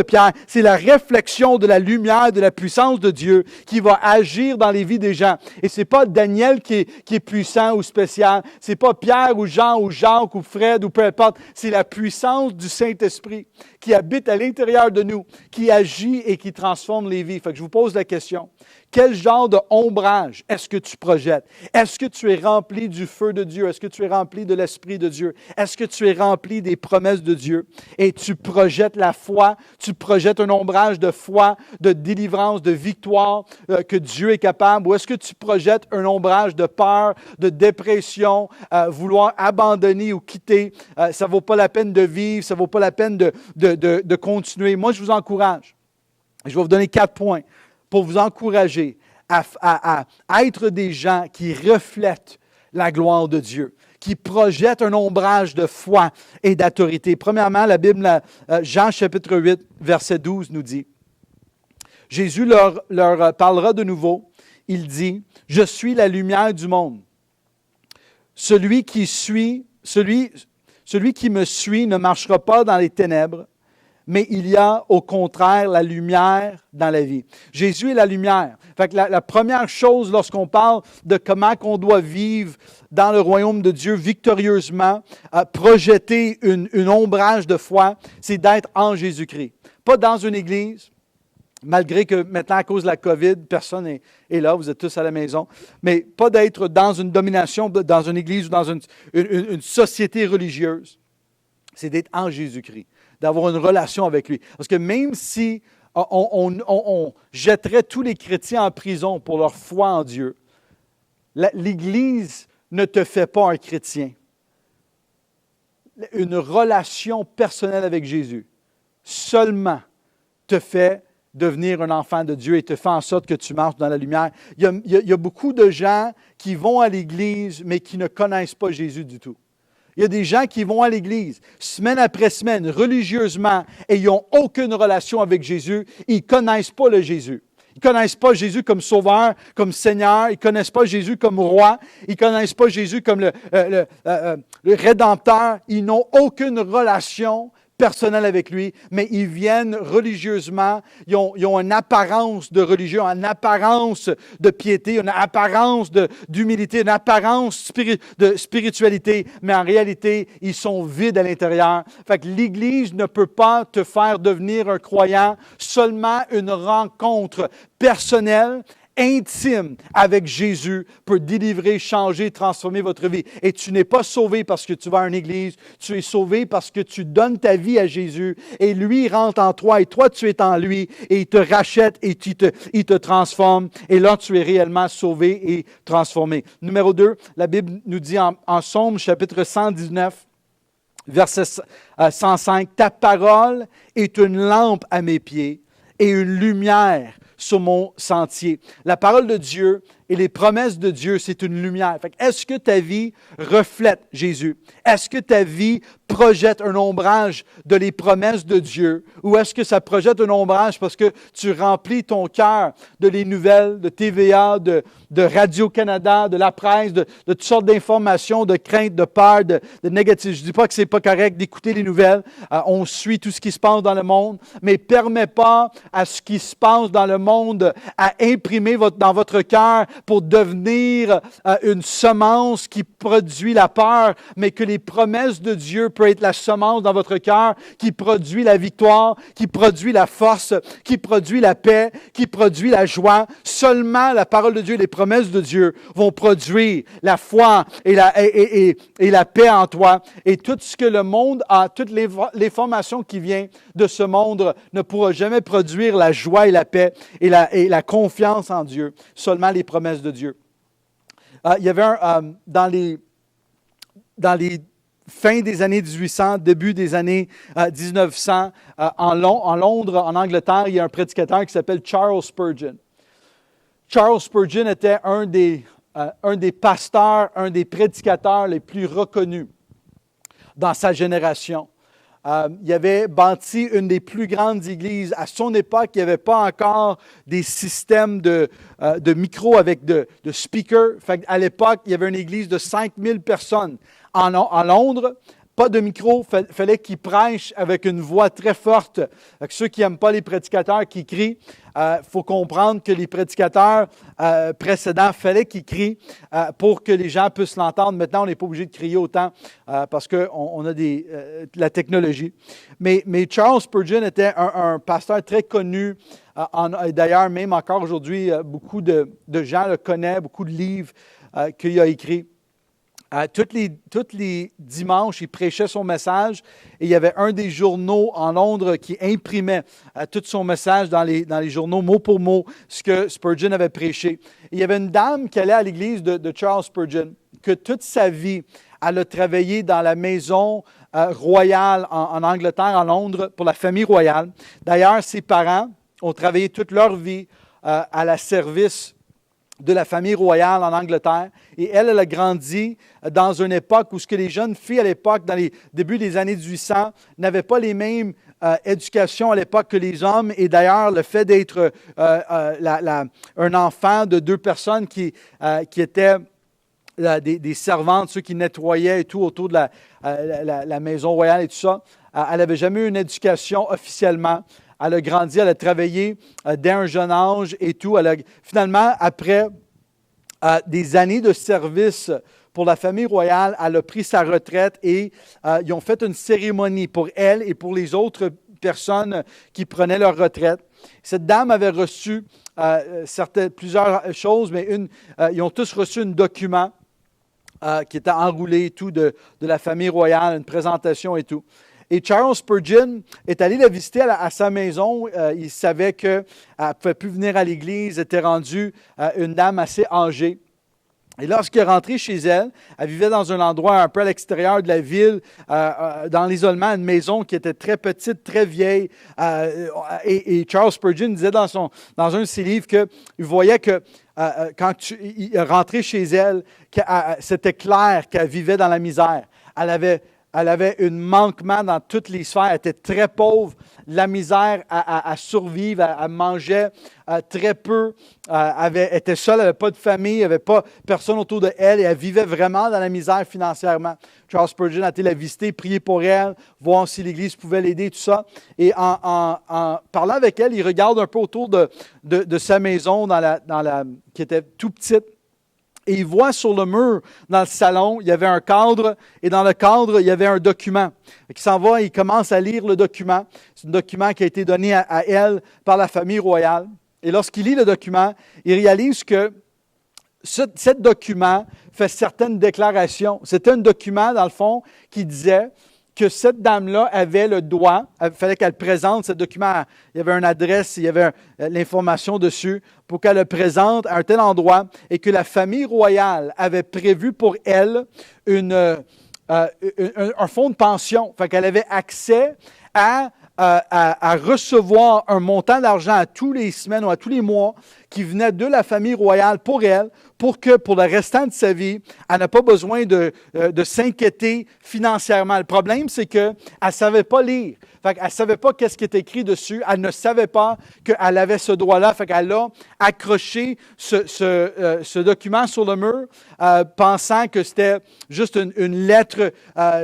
Pierre. C'est la réflexion de la lumière, de la puissance de Dieu qui va agir dans les vies des gens. Et c'est pas Daniel qui est puissant ou spécial, c'est pas Pierre ou Jean ou Jacques ou Fred ou peu importe, c'est la puissance du Saint-Esprit qui habite à l'intérieur de nous, qui agit et qui transforme les vies. Fait que je vous pose la question, quel genre de ombrage est-ce que tu projettes? Est-ce que tu es rempli du feu de Dieu? Est-ce que tu es rempli de l'Esprit de Dieu? Est-ce que tu es rempli des promesses de Dieu? Et tu projettes la foi, tu projettes un ombrage de foi, de délivrance, de victoire que Dieu est capable? Ou est-ce que tu projettes un ombrage de peur, de dépression, vouloir abandonner ou quitter? Ça ne vaut pas la peine de vivre, ça ne vaut pas la peine de continuer. Moi, je vous encourage. Je vais vous donner 4 points pour vous encourager à être des gens qui reflètent la gloire de Dieu, qui projettent un ombrage de foi et d'autorité. Premièrement, la Bible, Jean chapitre 8, verset 12 nous dit, Jésus leur parlera de nouveau, il dit, « Je suis la lumière du monde. Celui qui me suit ne marchera pas dans les ténèbres, mais il y a au contraire la lumière dans la vie. » Jésus est la lumière. Fait que la première chose lorsqu'on parle de comment on doit vivre dans le royaume de Dieu victorieusement, projeter une ombrage de foi, c'est d'être en Jésus-Christ. Pas dans une église, malgré que maintenant à cause de la COVID, personne n'est là, vous êtes tous à la maison, mais pas d'être dans une domination, dans une église ou dans une société religieuse. C'est d'être en Jésus-Christ, d'avoir une relation avec lui. Parce que même si on jetterait tous les chrétiens en prison pour leur foi en Dieu, l'Église ne te fait pas un chrétien. Une relation personnelle avec Jésus seulement te fait devenir un enfant de Dieu et te fait en sorte que tu marches dans la lumière. Il y a beaucoup de gens qui vont à l'Église, mais qui ne connaissent pas Jésus du tout. Il y a des gens qui vont à l'Église, semaine après semaine, religieusement, et ils n'ont aucune relation avec Jésus. Ils ne connaissent pas le Jésus. Ils ne connaissent pas Jésus comme Sauveur, comme Seigneur. Ils ne connaissent pas Jésus comme Roi. Ils ne connaissent pas Jésus comme le Rédempteur. Ils n'ont aucune relation personnel avec lui, mais ils viennent religieusement, ils ont une apparence de religion, une apparence de piété, une apparence d'humilité, une apparence de spiritualité, mais en réalité, ils sont vides à l'intérieur. Fait que l'Église ne peut pas te faire devenir un croyant, seulement une rencontre personnelle, intime avec Jésus peut délivrer, changer, transformer votre vie. Et tu n'es pas sauvé parce que tu vas à une église, tu es sauvé parce que tu donnes ta vie à Jésus et lui il rentre en toi et toi tu es en lui et il te rachète et il te transforme et là tu es réellement sauvé et transformé. Numéro 2, la Bible nous dit en Psaume chapitre 119, verset 105, « Ta parole est une lampe à mes pieds et une lumière sur mon sentier. » La parole de Dieu et les promesses de Dieu, c'est une lumière. Fait que est-ce que ta vie reflète Jésus? Est-ce que ta vie projette un ombrage de les promesses de Dieu? Ou est-ce que ça projette un ombrage parce que tu remplis ton cœur de les nouvelles, de TVA, de Radio-Canada, de la presse, de toutes sortes d'informations, de craintes, de peur, de négatifs. Je ne dis pas que ce n'est pas correct d'écouter les nouvelles. On suit tout ce qui se passe dans le monde, mais ne permet pas à ce qui se passe dans le monde à imprimer dans votre cœur pour devenir une semence qui produit la peur, mais que les promesses de Dieu peuvent être la semence dans votre cœur qui produit la victoire, qui produit la force, qui produit la paix, qui produit la joie. Seulement la parole de Dieu et les promesses de Dieu vont produire la foi et la paix en toi. Et tout ce que le monde a, toutes les formations qui viennent de ce monde ne pourra jamais produire la joie et la paix et la confiance en Dieu. Seulement les promesses de Dieu. Il y avait dans les fin des années 1800, début des années 1900, en Londres, en Angleterre, il y a un prédicateur qui s'appelle Charles Spurgeon. Charles Spurgeon était un des pasteurs, un des prédicateurs les plus reconnus dans sa génération. Il avait bâti une des plus grandes églises. À son époque, il n'y avait pas encore des systèmes de micros avec de speakers. À l'époque, il y avait une église de 5000 personnes en Londres. Pas de micro, il fallait qu'il prêche avec une voix très forte. Ceux qui n'aiment pas les prédicateurs qui crient, il faut comprendre que les prédicateurs précédents, il fallait qu'ils crient pour que les gens puissent l'entendre. Maintenant, on n'est pas obligé de crier autant parce qu'on a la technologie. Mais Charles Spurgeon était un pasteur très connu. D'ailleurs, même encore aujourd'hui, beaucoup de gens le connaissent, beaucoup de livres qu'il a écrits. Tous les dimanches, il prêchait son message et il y avait un des journaux en Londres qui imprimait tout son message dans les journaux, mot pour mot, ce que Spurgeon avait prêché. Et il y avait une dame qui allait à l'église de Charles Spurgeon, que toute sa vie, elle a travaillé dans la maison royale en Angleterre, en Londres, pour la famille royale. D'ailleurs, ses parents ont travaillé toute leur vie à la service de la famille royale en Angleterre. Et elle a grandi dans une époque où ce que les jeunes filles à l'époque, dans les débuts des années 1800, n'avaient pas les mêmes éducations à l'époque que les hommes. Et d'ailleurs, le fait d'être un enfant de deux personnes qui étaient des servantes, ceux qui nettoyaient et tout autour de la maison royale et tout ça, elle n'avait jamais eu une éducation officiellement. Elle a grandi, elle a travaillé dès un jeune âge et tout. Finalement, après des années de service pour la famille royale, elle a pris sa retraite et ils ont fait une cérémonie pour elle et pour les autres personnes qui prenaient leur retraite. Cette dame avait reçu plusieurs choses, mais ils ont tous reçu un document qui était enroulé et tout de la famille royale, une présentation et tout. Et Charles Spurgeon est allé la visiter à sa maison. Il savait qu'elle ne pouvait plus venir à l'église, était rendue une dame assez âgée. Et lorsqu'il est rentré chez elle, elle vivait dans un endroit un peu à l'extérieur de la ville, dans l'isolement, une maison qui était très petite, très vieille. Et Charles Spurgeon disait dans un de ses livres qu'il voyait que quand il est rentré chez elle, c'était clair qu'elle vivait dans la misère. Elle avait un manquement dans toutes les sphères. Elle était très pauvre, la misère à survivre, elle mangeait très peu, elle était seule, elle n'avait pas de famille, il n'y avait pas personne autour de elle et elle vivait vraiment dans la misère financièrement. Charles Spurgeon a été la visiter, prier pour elle, voir si l'Église pouvait l'aider, tout ça. Et en parlant avec elle, il regarde un peu autour de sa maison qui était tout petite. Et il voit sur le mur, dans le salon, il y avait un cadre, et dans le cadre, il y avait un document. Il s'en va, il commence à lire le document. C'est un document qui a été donné à elle par la famille royale. Et lorsqu'il lit le document, il réalise que ce document fait certaines déclarations. C'était un document, dans le fond, qui disait que cette dame-là avait le droit, il fallait qu'elle présente ce document, il y avait une adresse, il y avait l'information dessus, pour qu'elle le présente à un tel endroit, et que la famille royale avait prévu pour elle un fonds de pension. Fait qu'elle avait accès à recevoir un montant d'argent à tous les semaines ou à tous les mois qui venait de la famille royale pour elle, pour que pour le restant de sa vie, elle n'a pas besoin de s'inquiéter financièrement. Le problème, c'est qu'elle ne savait pas lire. Fait qu'elle ne savait pas qu'est-ce qui était écrit dessus. Elle ne savait pas qu'elle avait ce droit-là. Fait qu'elle a accroché ce document sur le mur, pensant que c'était juste une lettre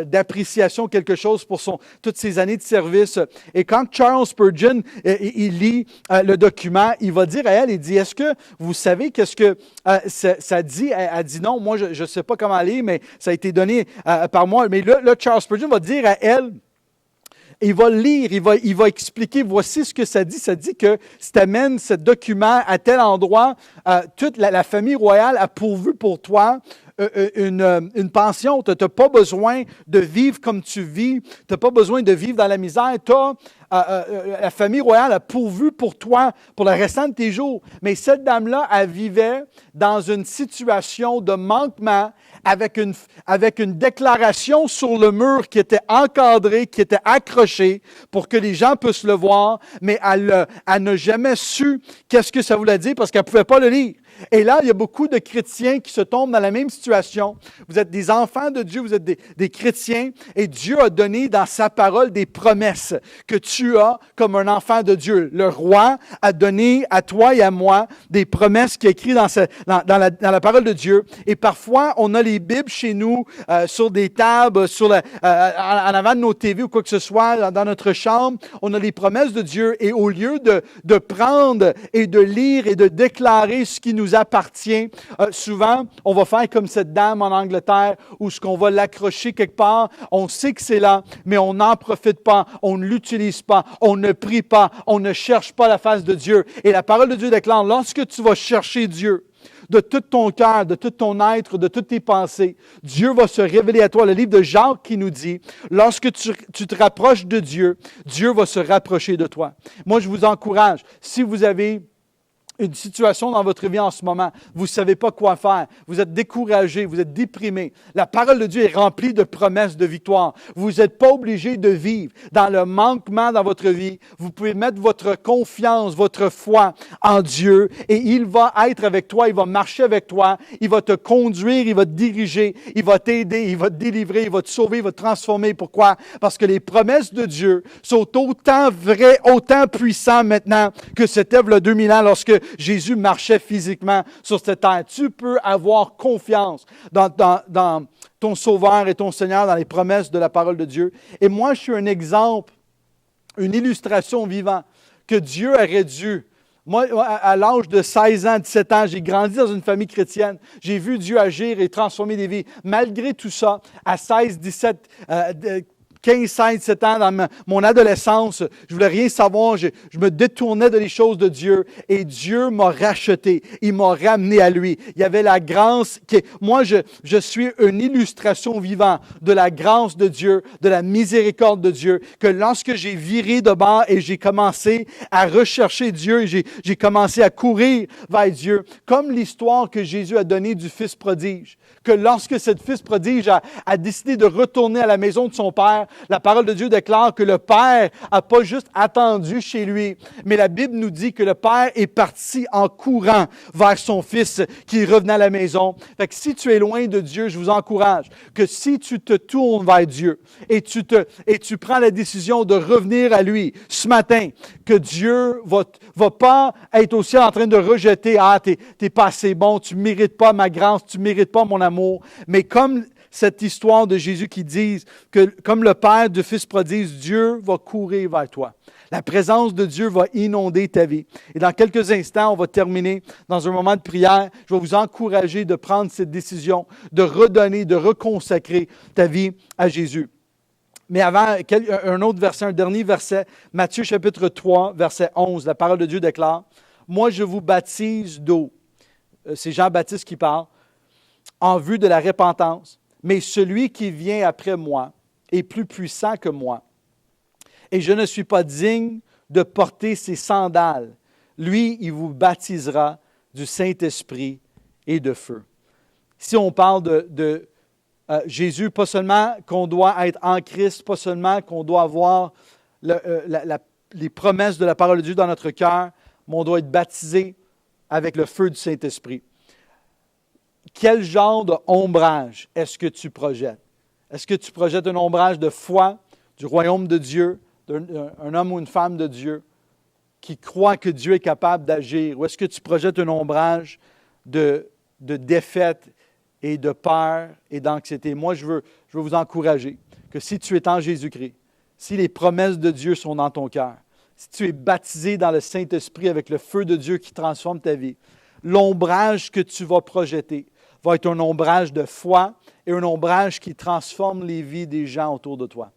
d'appréciation, quelque chose pour toutes ses années de service. Et quand Charles Spurgeon il lit le document, il va dire à elle, il dit, est-ce que vous savez qu'est-ce que ça dit? Elle dit non, moi je ne sais pas comment lire, mais ça a été donné par moi. Mais là, Charles Spurgeon va dire à elle, il va lire, il va expliquer, voici ce que ça dit. Ça dit que si tu amènes ce document à tel endroit, toute la famille royale a pourvu pour toi une pension. Tu n'as pas besoin de vivre comme tu vis. Tu n'as pas besoin de vivre dans la misère. La famille royale a pourvu pour toi pour le restant de tes jours. Mais cette dame-là, elle vivait dans une situation de manquement avec une déclaration sur le mur qui était encadrée, qui était accrochée pour que les gens puissent le voir, mais elle n'a jamais su qu'est-ce que ça voulait dire parce qu'elle ne pouvait pas le lire. Et là, il y a beaucoup de chrétiens qui se tombent dans la même situation. Vous êtes des enfants de Dieu, vous êtes des chrétiens, et Dieu a donné dans sa parole des promesses que tu as comme un enfant de Dieu. Le roi a donné à toi et à moi des promesses qui sont écrites dans la parole de Dieu. Et parfois, on a les Bibles chez nous, sur des tables, en avant de nos TV ou quoi que ce soit, dans notre chambre. On a les promesses de Dieu. Et au lieu de prendre et de lire et de déclarer ce qui nous appartient. Souvent, on va faire comme cette dame en Angleterre où ce qu'on va l'accrocher quelque part, on sait que c'est là, mais on n'en profite pas, on ne l'utilise pas, on ne prie pas, on ne cherche pas la face de Dieu. Et la parole de Dieu déclare, lorsque tu vas chercher Dieu, de tout ton cœur, de tout ton être, de toutes tes pensées, Dieu va se révéler à toi. Le livre de Jacques qui nous dit, lorsque tu te rapproches de Dieu, Dieu va se rapprocher de toi. Moi, je vous encourage, si vous avez une situation dans votre vie en ce moment, vous ne savez pas quoi faire, vous êtes découragé, vous êtes déprimé. La parole de Dieu est remplie de promesses de victoire. Vous n'êtes pas obligé de vivre dans le manquement dans votre vie. Vous pouvez mettre votre confiance, votre foi en Dieu et il va être avec toi, il va marcher avec toi, il va te conduire, il va te diriger, il va t'aider, il va te délivrer, il va te sauver, il va te transformer. Pourquoi? Parce que les promesses de Dieu sont autant vraies, autant puissantes maintenant que c'était il y a 2000 ans lorsque Jésus marchait physiquement sur cette terre. Tu peux avoir confiance dans ton Sauveur et ton Seigneur, dans les promesses de la parole de Dieu. Et moi, je suis un exemple, une illustration vivante que Dieu aurait dû. Moi, à l'âge de 16 ans, 17 ans, j'ai grandi dans une famille chrétienne. J'ai vu Dieu agir et transformer des vies. Malgré tout ça, à 16, 17, 15, 16, 17 ans, dans mon adolescence, je voulais rien savoir, je me détournais de les choses de Dieu et Dieu m'a racheté, il m'a ramené à lui. Il y avait la grâce, moi je suis une illustration vivante de la grâce de Dieu, de la miséricorde de Dieu, que lorsque j'ai viré de bord et j'ai commencé à rechercher Dieu et j'ai commencé à courir vers Dieu, comme l'histoire que Jésus a donnée du Fils prodige, que lorsque ce Fils prodige a décidé de retourner à la maison de son Père, la parole de Dieu déclare que le Père n'a pas juste attendu chez lui, mais la Bible nous dit que le Père est parti en courant vers son Fils qui revenait à la maison. Fait que si tu es loin de Dieu, je vous encourage que si tu te tournes vers Dieu et tu prends la décision de revenir à lui ce matin, que Dieu va pas être aussi en train de rejeter « Ah, t'es pas assez bon, tu ne mérites pas ma grâce, tu ne mérites pas mon amour. » Mais comme cette histoire de Jésus qui dit que comme le Père du Fils prodigue, Dieu va courir vers toi. La présence de Dieu va inonder ta vie. Et dans quelques instants, on va terminer dans un moment de prière. Je vais vous encourager de prendre cette décision, de redonner, de reconsacrer ta vie à Jésus. Mais avant, un autre verset, un dernier verset, Matthieu chapitre 3, verset 11, la parole de Dieu déclare, « Moi, je vous baptise d'eau. » C'est Jean-Baptiste qui parle. « En vue de la repentance. Mais celui qui vient après moi est plus puissant que moi. Et je ne suis pas digne de porter ses sandales. Lui, il vous baptisera du Saint-Esprit et de feu. » Ici, on parle de Jésus, pas seulement qu'on doit être en Christ, pas seulement qu'on doit avoir les promesses de la parole de Dieu dans notre cœur, mais on doit être baptisé avec le feu du Saint-Esprit. Quel genre d'ombrage est-ce que tu projettes? Est-ce que tu projettes un ombrage de foi du royaume de Dieu, d'un homme ou une femme de Dieu qui croit que Dieu est capable d'agir? Ou est-ce que tu projettes un ombrage de défaite et de peur et d'anxiété? Moi, je veux vous encourager que si tu es en Jésus-Christ, si les promesses de Dieu sont dans ton cœur, si tu es baptisé dans le Saint-Esprit avec le feu de Dieu qui transforme ta vie, l'ombrage que tu vas projeter va être un ombrage de foi et un ombrage qui transforme les vies des gens autour de toi.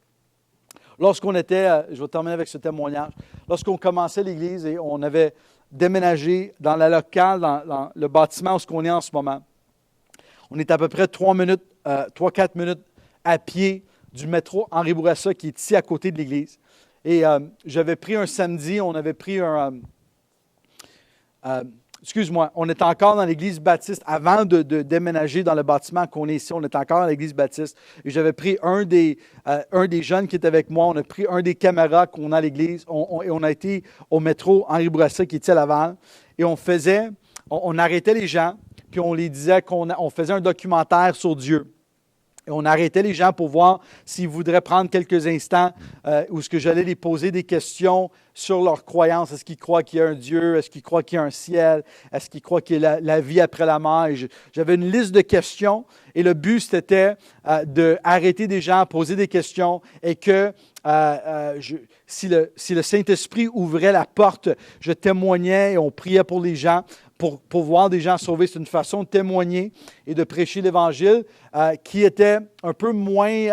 Lorsqu'on était, je vais terminer avec ce témoignage, lorsqu'on commençait l'Église et on avait déménagé dans la locale, dans le bâtiment où on est en ce moment, On est à peu près 3-4 minutes à pied du métro Henri Bourassa qui est ici à côté de l'église. Et j'avais pris un samedi, on avait pris on était encore dans l'église baptiste. Avant de déménager dans le bâtiment qu'on est ici, on était encore dans l'église baptiste. Et j'avais pris un des jeunes qui était avec moi. On a pris un des caméras qu'on a à l'église. Et on a été au métro Henri Bourassa qui était à Laval. Et on arrêtait les gens, puis on les disait qu'on faisait un documentaire sur Dieu. Et on arrêtait les gens pour voir s'ils voudraient prendre quelques instants où ce que j'allais les poser des questions sur leur croyance. Est-ce qu'ils croient qu'il y a un Dieu? Est-ce qu'ils croient qu'il y a un ciel? Est-ce qu'ils croient qu'il y a la vie après la mort? Et j'avais une liste de questions et le but, c'était d'arrêter des gens, poser des questions et que si le Saint-Esprit ouvrait la porte, je témoignais et on priait pour les gens. Pour voir des gens sauvés, c'est une façon de témoigner et de prêcher l'Évangile qui était un peu moins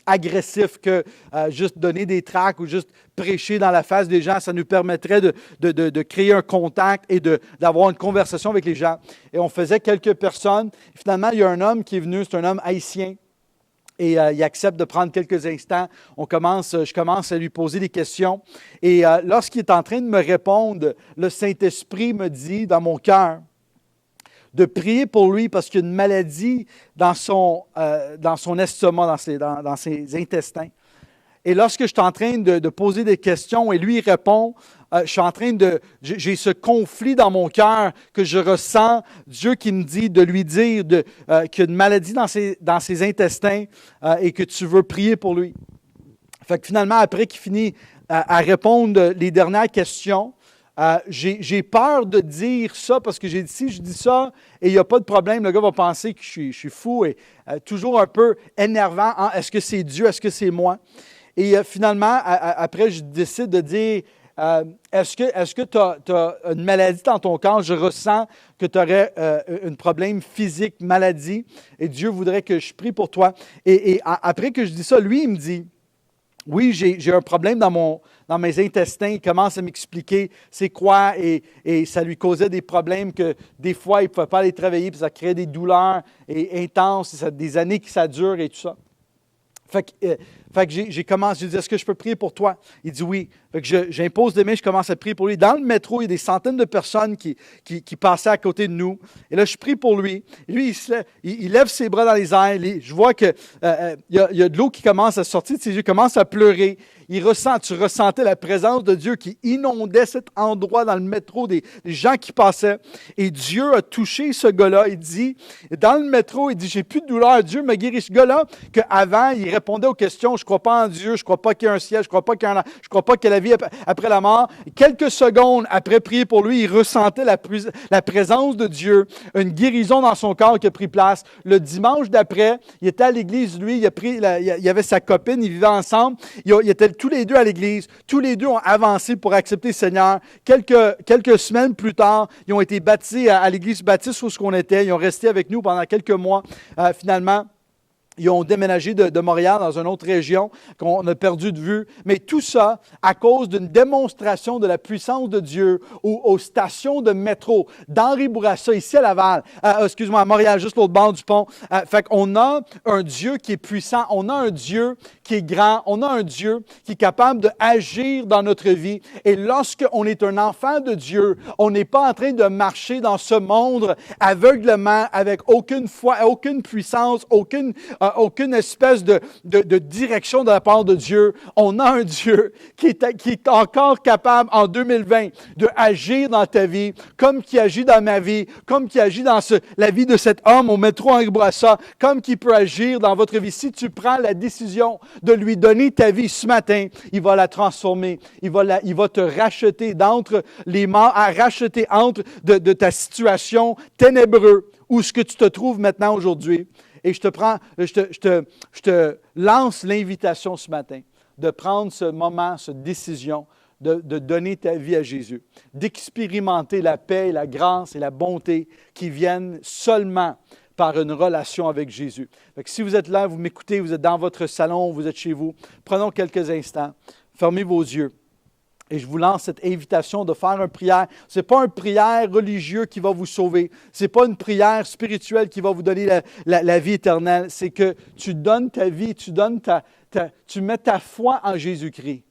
agressif que juste donner des tracts ou juste prêcher dans la face des gens. Ça nous permettrait de créer un contact et d'avoir une conversation avec les gens. Et on faisait quelques personnes. Finalement, il y a un homme qui est venu, c'est un homme haïtien. Et il accepte de prendre quelques instants. Je commence à lui poser des questions. Et lorsqu'il est en train de me répondre, le Saint-Esprit me dit dans mon cœur de prier pour lui parce qu'il y a une maladie dans son estomac, dans ses intestins. Et lorsque je suis en train de poser des questions et lui il répond, j'ai ce conflit dans mon cœur que je ressens, Dieu qui me dit de lui dire qu'il y a une maladie dans ses intestins et que tu veux prier pour lui. Fait que finalement, après qu'il finit à répondre les dernières questions, j'ai peur de dire ça parce que j'ai dit si je dis ça et il n'y a pas de problème, le gars va penser que je suis fou et toujours un peu énervant. Hein, est-ce que c'est Dieu? Est-ce que c'est moi? Et finalement, après, je décide de dire est-ce que tu as une maladie dans ton corps? Je ressens que tu aurais un problème physique, maladie, et Dieu voudrait que je prie pour toi. Et après que je dis ça, lui, il me dit oui, j'ai un problème dans mes intestins. Il commence à m'expliquer c'est quoi et ça lui causait des problèmes que des fois, il ne pouvait pas aller travailler puis ça créait des douleurs intenses, des années que ça dure et tout ça. Fait que j'ai dit, est-ce que je peux prier pour toi? Il dit oui. Fait que j'impose des mains, je commence à prier pour lui. Dans le métro, il y a des centaines de personnes qui passaient à côté de nous. Et là, je prie pour lui. Et lui, il lève ses bras dans les airs. Je vois qu'il y a de l'eau qui commence à sortir de ses yeux, il commence à pleurer. Tu ressentais la présence de Dieu qui inondait cet endroit dans le métro, des gens qui passaient. Et Dieu a touché ce gars-là. Il dit, dans le métro, il dit, j'ai plus de douleur. Dieu m'a guéri. Ce gars-là, qu'avant, il répondait aux questions, je ne crois pas en Dieu, je ne crois pas qu'il y a un ciel, je ne crois pas qu'il y a la vie après la mort. Quelques secondes après prier pour lui, il ressentait la présence de Dieu, une guérison dans son corps qui a pris place. Le dimanche d'après, il était à l'église, lui, il avait sa copine, ils vivaient ensemble. Ils étaient tous les deux à l'église. Tous les deux ont avancé pour accepter le Seigneur. Quelques semaines plus tard, ils ont été baptisés à l'église baptiste où on était. Ils ont resté avec nous pendant quelques mois. Finalement, ils ont déménagé de Montréal dans une autre région qu'on a perdu de vue. Mais tout ça à cause d'une démonstration de la puissance de Dieu aux stations de métro d'Henri Bourassa, ici à Laval, à Montréal, juste l'autre bord du pont. Fait qu'on a un Dieu qui est puissant, on a un Dieu qui est grand, on a un Dieu qui est capable d'agir dans notre vie. Et lorsqu'on est un enfant de Dieu, on n'est pas en train de marcher dans ce monde aveuglement, avec aucune foi, aucune puissance, aucune espèce de direction de la part de Dieu. On a un Dieu qui est encore capable, en 2020, de agir dans ta vie, comme qui agit dans ma vie, comme qui agit dans la vie de cet homme au métro Henri Bourassa, comme qui peut agir dans votre vie. Si tu prends la décision de lui donner ta vie ce matin, il va la transformer. Il va te racheter d'entre les morts, à racheter de ta situation ténébreuse où ce que tu te trouves maintenant aujourd'hui. Et je te lance l'invitation ce matin de prendre ce moment, cette décision de donner ta vie à Jésus, d'expérimenter la paix, la grâce et la bonté qui viennent seulement par une relation avec Jésus. Donc, si vous êtes là, vous m'écoutez, vous êtes dans votre salon, vous êtes chez vous, prenons quelques instants, fermez vos yeux Et je vous lance cette invitation de faire une prière. Ce n'est pas une prière religieuse qui va vous sauver. Ce n'est pas une prière spirituelle qui va vous donner la vie éternelle. C'est que tu donnes ta vie, tu mets ta foi en Jésus-Christ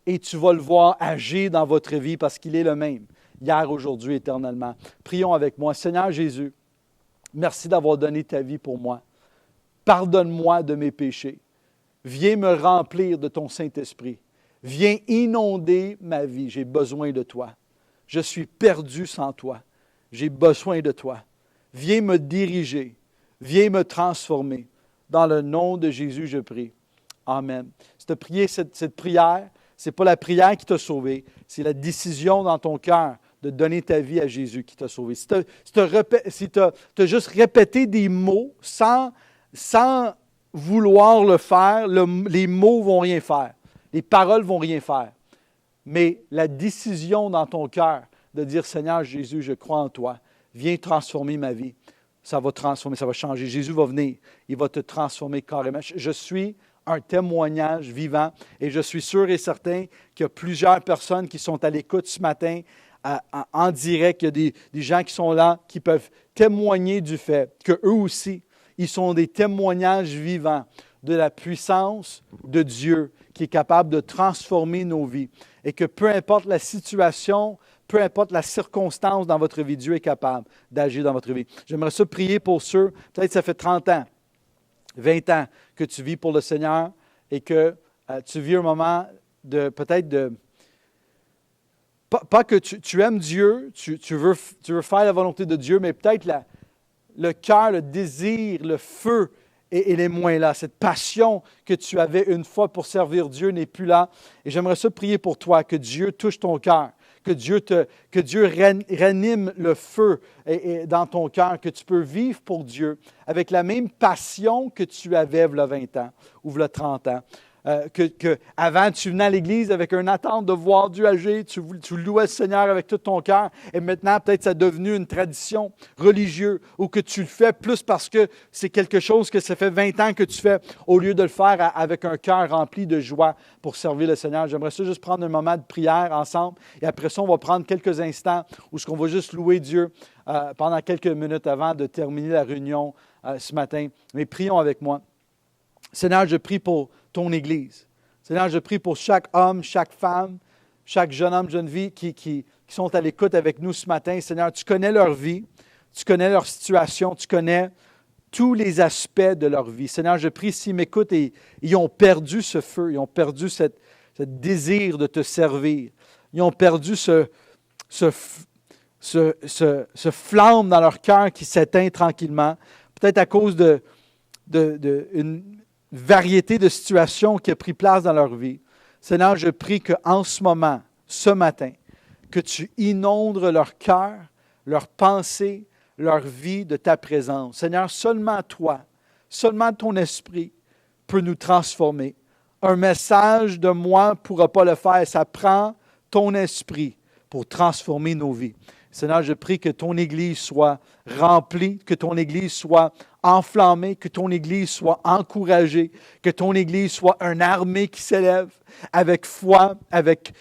et tu vas le voir agir dans votre vie parce qu'il est le même, hier, aujourd'hui, éternellement. Prions avec moi. Seigneur Jésus, merci d'avoir donné ta vie pour moi. Pardonne-moi de mes péchés. Viens me remplir de ton Saint-Esprit. Viens inonder ma vie. J'ai besoin de toi. Je suis perdu sans toi. J'ai besoin de toi. Viens me diriger. Viens me transformer. Dans le nom de Jésus, je prie. Amen. Si tu as prié cette prière, ce n'est pas la prière qui t'a sauvé, c'est la décision dans ton cœur de donner ta vie à Jésus qui t'a sauvé. Si tu as juste répété des mots sans vouloir le faire, les mots ne vont rien faire. Les paroles ne vont rien faire. Mais la décision dans ton cœur de dire, Seigneur Jésus, je crois en toi, viens transformer ma vie. Ça va transformer, ça va changer. Jésus va venir, il va te transformer carrément. Je suis un témoignage vivant et je suis sûr et certain qu'il y a plusieurs personnes qui sont à l'écoute ce matin en direct. Il y a des gens qui sont là, qui peuvent témoigner du fait qu'eux aussi, ils sont des témoignages vivants de la puissance de Dieu qui est capable de transformer nos vies. Et que peu importe la situation, peu importe la circonstance dans votre vie, Dieu est capable d'agir dans votre vie. J'aimerais ça prier pour ceux, peut-être ça fait 30 ans, 20 ans que tu vis pour le Seigneur et que tu vis un moment de peut-être de... Pas que tu aimes Dieu, tu veux faire la volonté de Dieu, mais peut-être le cœur, le désir, le feu, et il est moins là. Cette passion que tu avais une fois pour servir Dieu n'est plus là. Et j'aimerais ça prier pour toi, que Dieu touche ton cœur, que Dieu ranime le feu dans ton cœur, que tu peux vivre pour Dieu avec la même passion que tu avais il y a 20 ans ou il y a 30 ans. Avant, tu venais à l'Église avec une attente de voir Dieu agir, tu louais le Seigneur avec tout ton cœur, et maintenant, peut-être, ça est devenu une tradition religieuse, ou que tu le fais plus parce que c'est quelque chose que ça fait 20 ans que tu fais, au lieu de le faire avec un cœur rempli de joie pour servir le Seigneur. J'aimerais ça juste prendre un moment de prière ensemble, et après ça, on va prendre quelques instants où on va juste louer Dieu pendant quelques minutes avant de terminer la réunion ce matin. Mais prions avec moi. Seigneur, je prie pour ton Église. Seigneur, je prie pour chaque homme, chaque femme, chaque jeune homme, jeune fille qui sont à l'écoute avec nous ce matin. Seigneur, tu connais leur vie, tu connais leur situation, tu connais tous les aspects de leur vie. Seigneur, je prie s'ils m'écoutent et ils ont perdu ce feu, ils ont perdu ce désir de te servir. Ils ont perdu ce flamme dans leur cœur qui s'éteint tranquillement, peut-être à cause d'une variété de situations qui a pris place dans leur vie. Seigneur, je prie qu'en ce moment, ce matin, que tu inondes leur cœur, leurs pensées, leur vie de ta présence. Seigneur, seulement toi, seulement ton esprit peut nous transformer. Un message de moi ne pourra pas le faire. Ça prend ton esprit pour transformer nos vies. Seigneur, je prie que ton Église soit remplie, que ton Église soit enflammée, que ton Église soit encouragée, que ton Église soit une armée qui s'élève avec foi, avec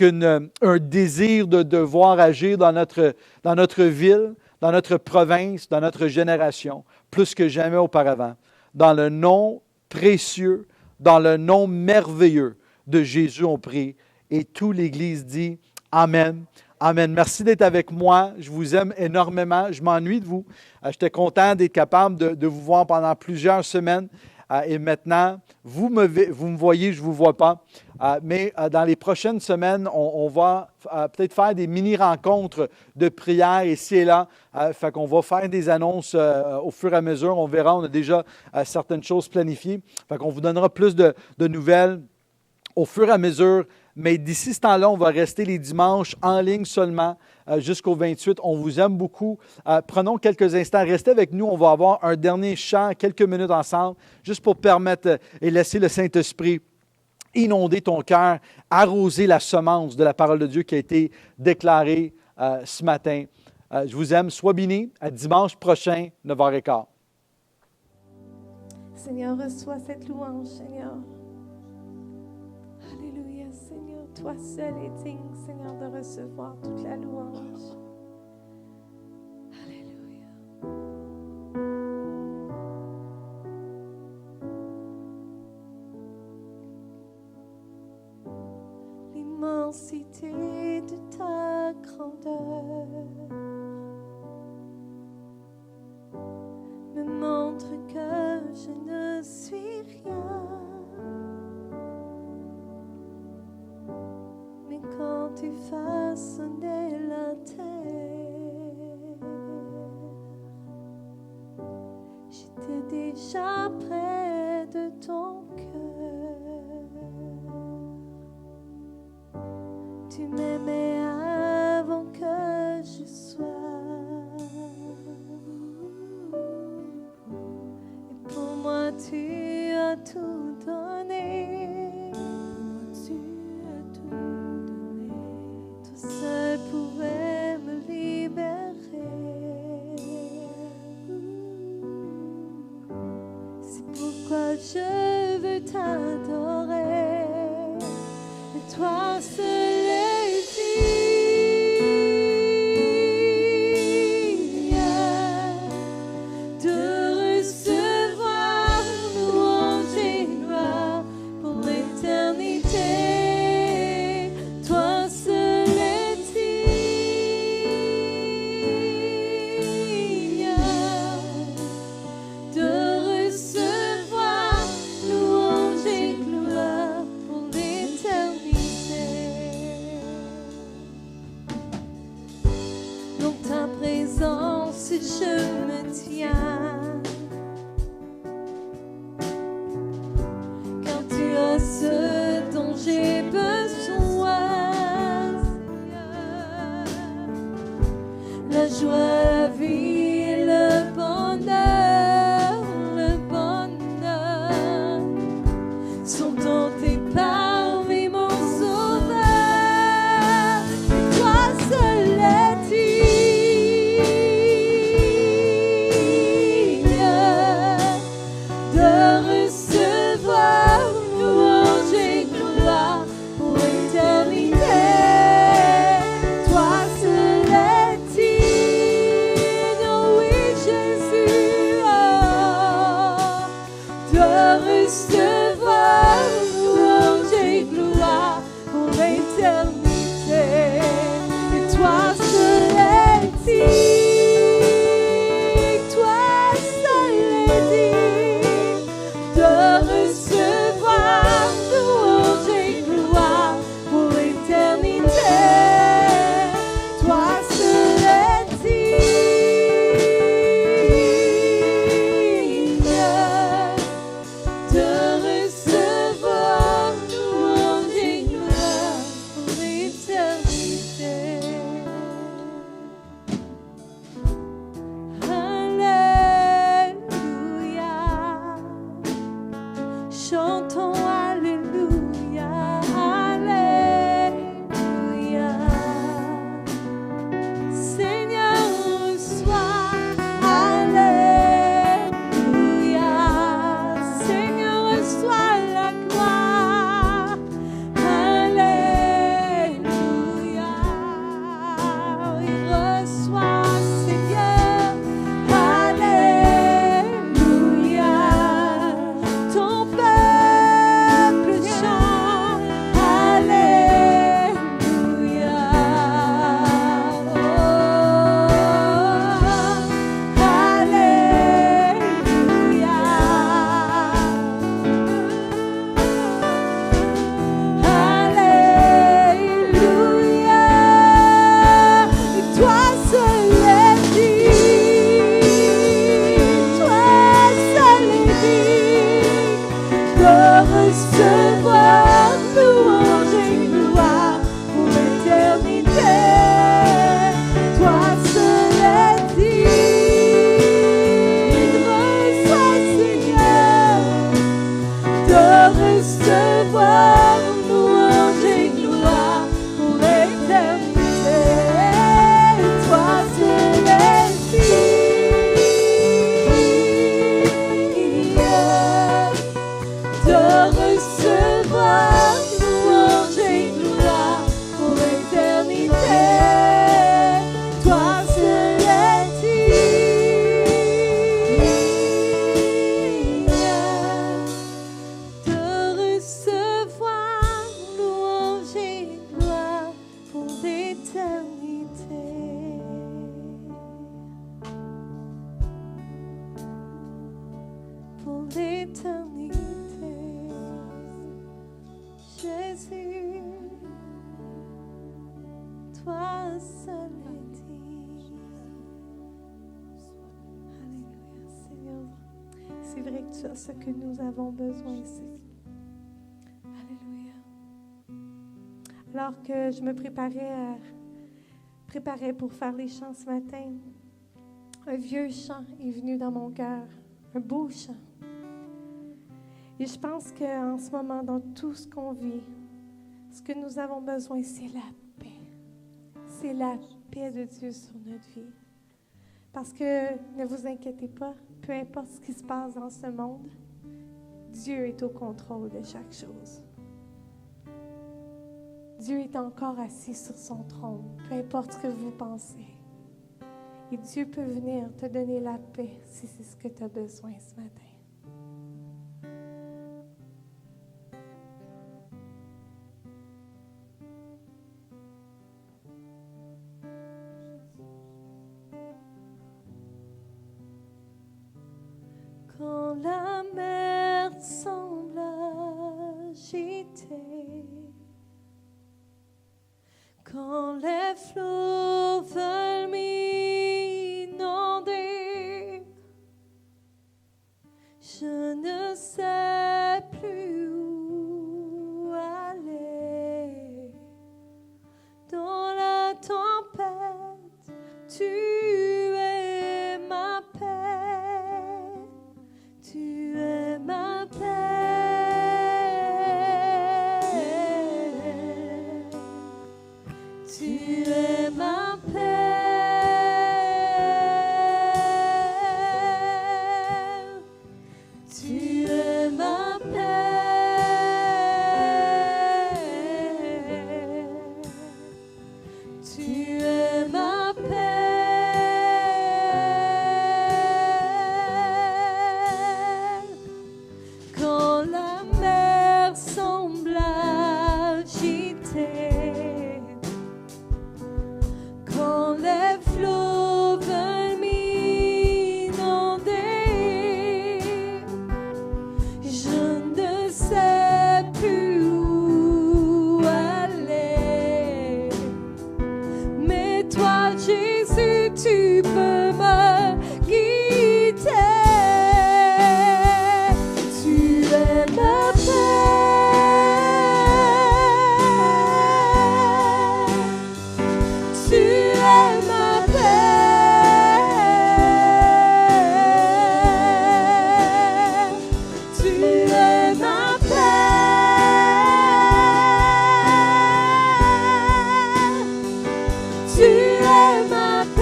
un désir de voir agir dans notre ville, dans notre province, dans notre génération, plus que jamais auparavant. Dans le nom précieux, dans le nom merveilleux de Jésus, on prie. Et toute l'Église dit Amen. Amen. Merci d'être avec moi. Je vous aime énormément. Je m'ennuie de vous. J'étais content d'être capable de vous voir pendant plusieurs semaines. Et maintenant, vous me voyez, je ne vous vois pas. Mais dans les prochaines semaines, on va peut-être faire des mini-rencontres de prière ici et là. Fait qu'on va faire des annonces au fur et à mesure. On verra, on a déjà certaines choses planifiées. Fait qu'on vous donnera plus de nouvelles au fur et à mesure. Mais d'ici ce temps-là, on va rester les dimanches en ligne seulement jusqu'au 28. On vous aime beaucoup. Prenons quelques instants. Restez avec nous. On va avoir un dernier chant, quelques minutes ensemble, juste pour permettre et laisser le Saint-Esprit inonder ton cœur, arroser la semence de la parole de Dieu qui a été déclarée ce matin. Je vous aime. Sois bénis. À dimanche prochain, 9h15. Seigneur, reçois cette louange, Seigneur. Alléluia, Seigneur. Toi seul es digne, Seigneur, de recevoir toute la louange. Alléluia. L'immensité de ta grandeur me montre que je ne suis rien. Mais quand tu façonnais la terre, j'étais déjà près de ton cœur. Tu m'aimais avant que je sois. Et pour moi, tu as tout donné. Toi seul pouvais me libérer. C'est pourquoi je veux t'adorer. Et toi seul es digne de recevoir louange et gloire pour l'éternité. Toi seul es digne de recevoir louange et gloire pour l'éternité. Dans ta présence, je me tiens, car tu as ce dont j'ai besoin, Seigneur. La joie, la vie et le bonheur sont dans tes parmi mon sauveur. Et toi seul es digne C'est vrai que tu as ce que nous avons besoin, Seigneur. Alléluia. Alors que je me préparais pour faire les chants ce matin, un vieux chant est venu dans mon cœur, un beau chant. Et je pense qu'en ce moment, dans tout ce qu'on vit, ce que nous avons besoin, c'est la paix. C'est la paix de Dieu sur notre vie. Parce que, ne vous inquiétez pas, peu importe ce qui se passe dans ce monde, Dieu est au contrôle de chaque chose. Dieu est encore assis sur son trône, peu importe ce que vous pensez. Et Dieu peut venir te donner la paix si c'est ce que tu as besoin ce matin. Quand la mer semble agitée, quand les flots veulent m'inonder, je ne sais plus où aller. Dans la tempête, tu es ma paix, tu es ma paix. Tu es ma paix, tu es ma paix, tu es ma paix. Quand la mer semble agitée, quand les flots veulent m'inonder, je ne sais plus où aller. Mais toi, Jésus, tu peux me guider. Tu es ma paix. Tu es ma paix, tu es ma paix, tu es ma paix,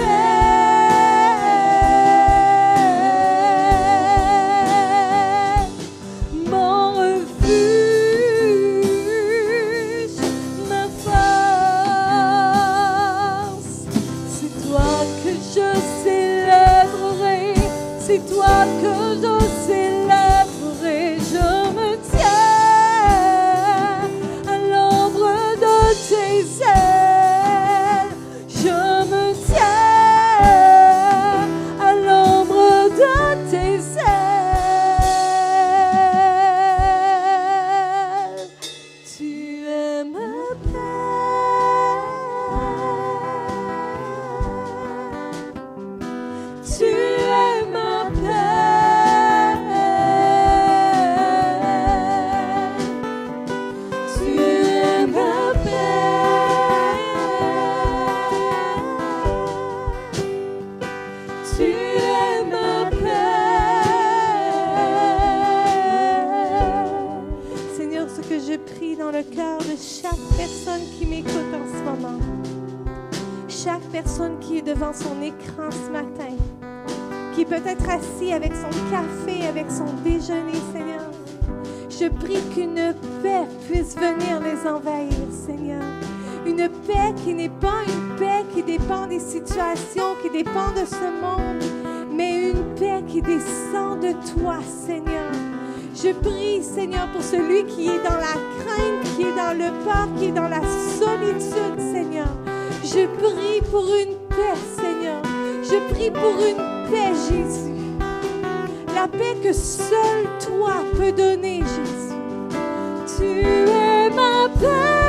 mon refuge, ma force. C'est toi que je célébrerai, c'est toi que je célébrerai. Je me tiens à l'ombre de tes ailes. Je me tiens à l'ombre de tes ailes. Tu es ma paix. Tu es ma paix, tu es ma paix, tu es ma paix. Seigneur, ce que je prie dans le cœur de chaque personne qui m'écoute en ce moment, chaque personne qui est devant son écran ce matin, qui peut être assis avec son café, avec son déjeuner, Seigneur. Je prie qu'une paix puisse venir les envahir, Seigneur. Une paix qui n'est pas une paix qui dépend des situations, qui dépend de ce monde, mais une paix qui descend de toi, Seigneur. Je prie, Seigneur, pour celui qui est dans la crainte, qui est dans le peur, qui est dans la solitude, Seigneur. Je prie pour une paix, Seigneur. Je prie pour une paix, Jésus. La paix que seul toi peux donner, Jésus. Tu es ma paix.